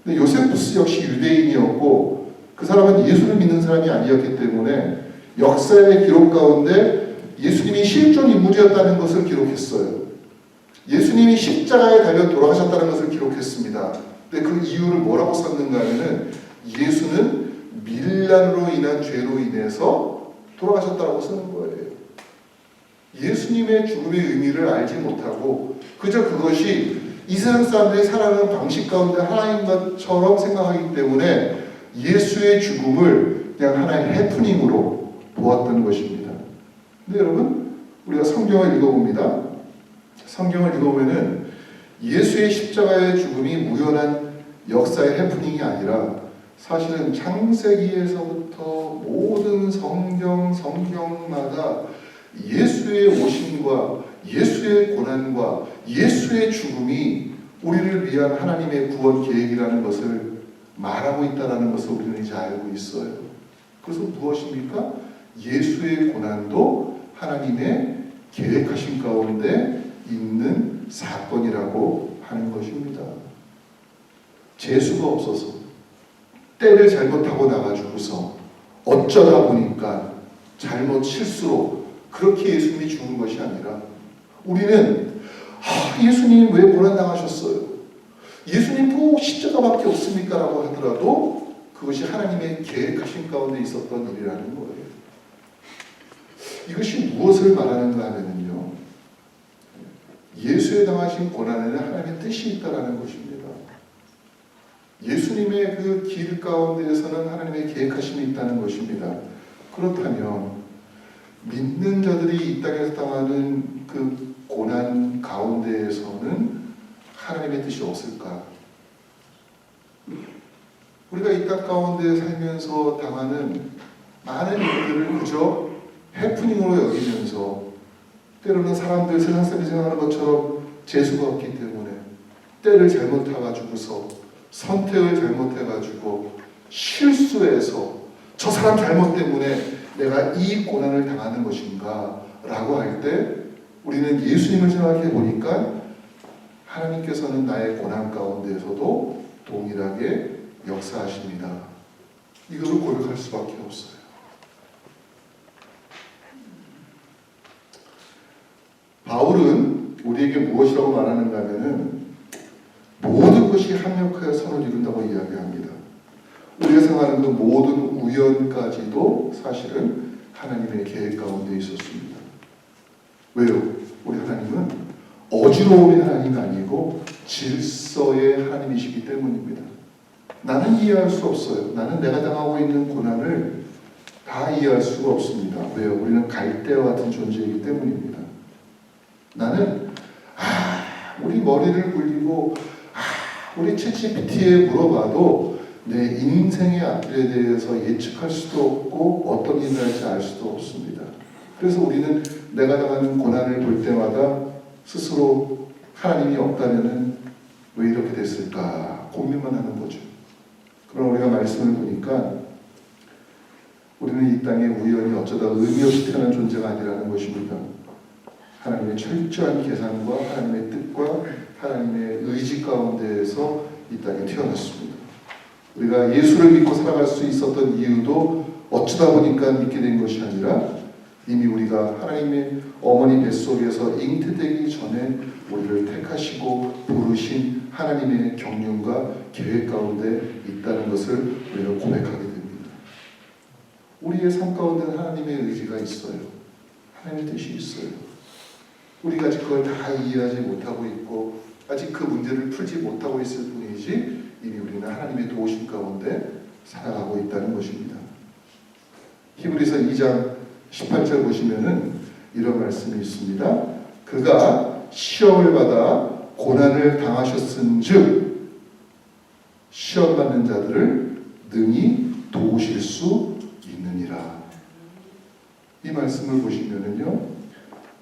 근데 요세푸스 역시 유대인이었고 그 사람은 예수를 믿는 사람이 아니었기 때문에 역사의 기록 가운데 예수님이 실존 인물이었다는 것을 기록했어요. 예수님이 십자가에 달려 돌아가셨다는 것을 기록했습니다. 근데 그 이유를 뭐라고 썼는가 하면은 예수는 밀란으로 인한 죄로 인해서 돌아가셨다고 쓰는 거예요. 예수님의 죽음의 의미를 알지 못하고 그저 그것이 이 세상 사람들이 살아가는 방식 가운데 하나인 것처럼 생각하기 때문에 예수의 죽음을 그냥 하나의 해프닝으로 보았던 것입니다. 근데 여러분, 우리가 성경을 읽어봅니다. 성경을 읽어보면은 예수의 십자가의 죽음이 우연한 역사의 해프닝이 아니라 사실은 창세기에서부터 모든 성경마다 예수의 오심과 예수의 고난과 예수의 죽음이 우리를 위한 하나님의 구원 계획이라는 것을 말하고 있다는 것을 우리는 이제 알고 있어요. 그래서 무엇입니까? 예수의 고난도 하나님의 계획하신 가운데 있는 사건이라고 하는 것입니다. 재수가 없어서 때를 잘못하고 나가지고서 어쩌다 보니까 잘못 실수로 그렇게 예수님이 죽은 것이 아니라 우리는 예수님 왜 고난당하셨어요? 예수님 꼭 십자가밖에 없습니까? 라고 하더라도 그것이 하나님의 계획하신 가운데 있었던 일이라는 거예요. 이것이 무엇을 말하는가 하면요, 예수에 당하신 고난에는 하나님의 뜻이 있다는 것입니다. 예수님의 그 길 가운데에서는 하나님의 계획하심이 있다는 것입니다. 그렇다면 믿는 자들이 이 땅에서 당하는 그 고난 가운데에서는 하나님의 뜻이 없을까? 우리가 이 땅 가운데 살면서 당하는 많은 일들을 그저 해프닝으로 여기면서 때로는 사람들 세상 사람이 생각하는 것처럼 재수가 없기 때문에 때를 잘못해가지고서 선택을 잘못해가지고 실수해서 저 사람 잘못 때문에 내가 이 고난을 당하는 것인가 라고 할 때 우리는 예수님을 생각해 보니까 하나님께서는 나의 고난 가운데에서도 동일하게 역사하십니다. 이것을 고백할 수밖에 없어요. 바울은 우리에게 무엇이라고 말하는가 하면은 모든 것이 합력하여 선을 이룬다고 이야기합니다. 우리가 생각하는 그 모든 우연까지도 사실은 하나님의 계획 가운데 있었습니다. 왜요? 우리 하나님은 어지러움의 하나님이 아니고 질서의 하나님이시기 때문입니다. 나는 이해할 수 없어요. 나는 내가 당하고 있는 고난을 다 이해할 수가 없습니다. 왜요? 우리는 갈대와 같은 존재이기 때문입니다. 나는 우리 머리를 굴리고 우리 챗GPT에 물어봐도 내 인생의 앞길에 대해서 예측할 수도 없고 어떤 일을 할지 알 수도 없습니다. 그래서 우리는 내가 당하는 고난을 볼 때마다 스스로 하나님이 없다면 왜 이렇게 됐을까 고민만 하는 거죠. 그러나 우리가 말씀을 보니까 우리는 이 땅에 우연히 어쩌다 의미 없이 태어난 존재가 아니라는 것입니다. 하나님의 철저한 계산과 하나님의 뜻과 하나님의 의지 가운데에서 이 땅에 태어났습니다. 우리가 예수를 믿고 살아갈 수 있었던 이유도 어쩌다 보니까 믿게 된 것이 아니라 이미 우리가 하나님의 어머니 뱃속에서 잉태되기 전에 우리를 택하시고 부르신 하나님의 경륜과 계획 가운데 있다는 것을 우리가 고백하게 됩니다. 우리의 삶 가운데는 하나님의 의지가 있어요. 하나님의 뜻이 있어요. 우리가 아직 그걸 다 이해하지 못하고 있고 아직 그 문제를 풀지 못하고 있을 뿐이지 이미 우리는 하나님의 도우심 가운데 살아가고 있다는 것입니다. 히브리서 2장 18절 보시면은 이런 말씀이 있습니다. 그가 시험을 받아 고난을 당하셨은즉 시험 받는 자들을 능히 도우실 수 있느니라. 이 말씀을 보시면은요,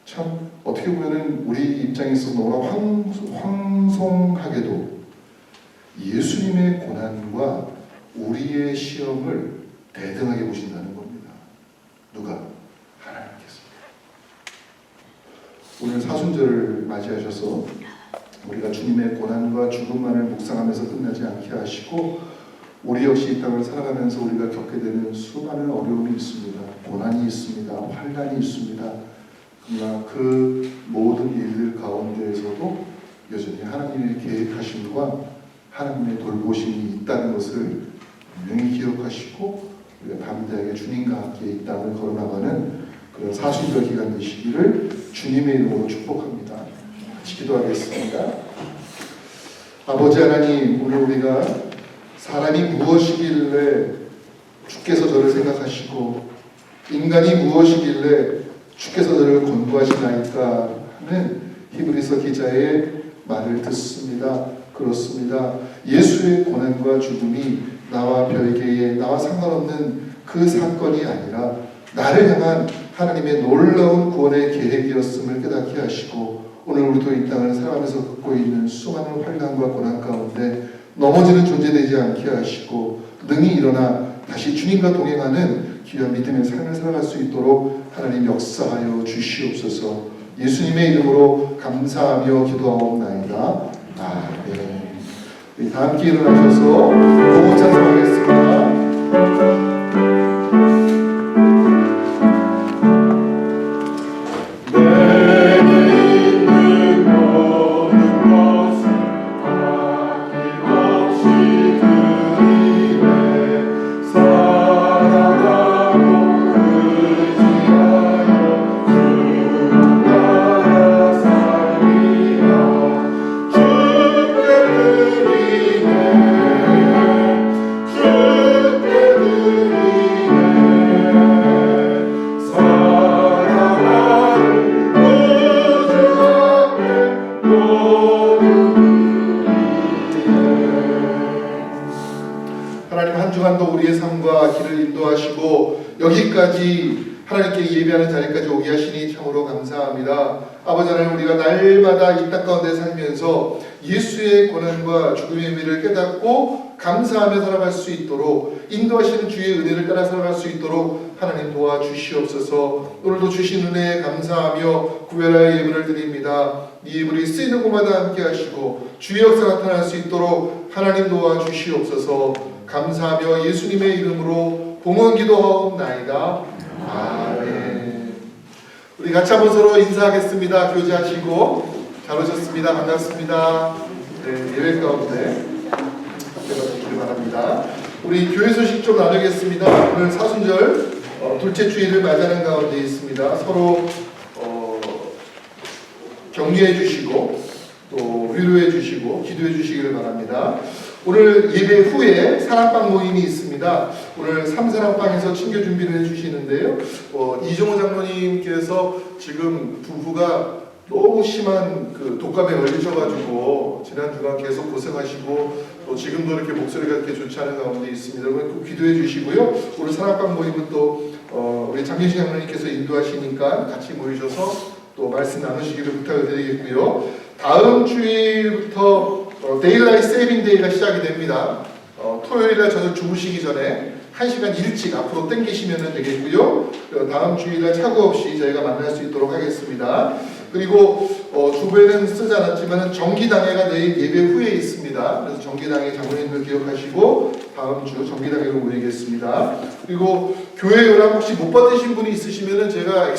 참 어떻게 보면은 우리 입장에서 너무나 황송하게도 예수님의 고난과 우리의 시험을 대등하게 보신다는 겁니다. 누가? 하나님께서. 오늘 사순절을 맞이하셔서 우리가 주님의 고난과 죽음만을 묵상하면서 끝나지 않게 하시고 우리 역시 이 땅을 살아가면서 우리가 겪게 되는 수많은 어려움이 있습니다. 고난이 있습니다. 환난이 있습니다. 그러나 그 모든 일들 가운데에서도 여전히 하나님의 계획하심과 하나님의 돌보심이 있다는 것을 분명히 기억하시고 우리가 담대하게 주님과 함께 이 땅을 걸어나가는 그런 사순절 기간 되시기를 주님의 이름으로 축복합니다. 같이 기도하겠습니다. 아버지 하나님, 오늘 우리가 사람이 무엇이길래 주께서 저를 생각하시고 인간이 무엇이길래 주께서 저를 권고하시나이까 하는 히브리서 기자의 말을 듣습니다. 그렇습니다. 예수의 고난과 죽음이 나와 별개의 나와 상관없는 그 사건이 아니라 나를 향한 하나님의 놀라운 구원의 계획이었음을 깨닫게 하시고 오늘 우리도 이 땅을 살아가면서 겪고 있는 수많은 환난과 고난 가운데 넘어지는 존재 되지 않게 하시고 능히 일어나 다시 주님과 동행하는 귀한 믿음의 삶을 살아갈 수 있도록 하나님 역사하여 주시옵소서. 예수님의 이름으로 감사하며 기도하옵나이다. 아멘. 우리 다 함께 일어나셔서 보고 찬송하겠습니다. 하나님 한 주간도 우리의 삶과 길을 인도하시고 여기까지 하나님께 예배하는 자리까지 오게 하시니 참으로 감사합니다. 아버지 하나님, 우리가 날마다 이 땅 가운데 살면서 예수의 고난과 죽음의 의미를 깨닫고 감사하며 살아갈 수 있도록 인도하시는 주의 은혜를 따라 살아갈 수 있도록 하나님 도와주시옵소서. 오늘도 주신 은혜에 감사하며 구별하여 예물을 드립니다. 이 예물이 쓰이는 곳마다 함께 하시고 주의 역사 나타날 수 있도록 하나님 도와주시옵소서. 감사하며 예수님의 이름으로 봉헌 기도하옵나이다. 아멘. 우리 같이 한번 서로 인사하겠습니다. 교제하시고. 잘 오셨습니다. 반갑습니다. 네, 예배 가운데 함께 가주시기 바랍니다. 우리 교회 소식 좀 나누겠습니다. 오늘 사순절 둘째 주일을 맞이하는 가운데 있습니다. 서로 격려해 주시고 또 위로해 주시고 기도해 주시기를 바랍니다. 오늘 예배 후에 사랑방 모임이 있습니다. 오늘 3사랑방에서 친교 준비를 해주시는데요. 이종호 장로님께서 지금 부부가 너무 심한 그 독감에 걸리셔가지고 지난주간 계속 고생하시고 또 지금도 이렇게 목소리가 그렇게 좋지 않은 가운데 있습니다. 여러분 꼭 기도해 주시고요. 오늘 사랑방 모임은 또 우리 장윤식 장로님께서 인도하시니까 같이 모이셔서 또 말씀 나누시기를 부탁을 드리겠고요. 다음 주일부터 데일라이트 세이빙 데이가 시작이 됩니다. 토요일날 저녁 주무시기 전에 1시간 일찍 앞으로 당기시면 되겠고요. 다음 주일날 착오 없이 저희가 만날 수 있도록 하겠습니다. 그리고 주부에는 쓰지 않았지만 정기당회가 내일 예배 후에 있습니다. 그래서 정기당회 장로님들 기억하시고 다음 주 정기당회로 모이겠습니다. 그리고 교회 연락 혹시 못 받으신 분이 있으시면 제가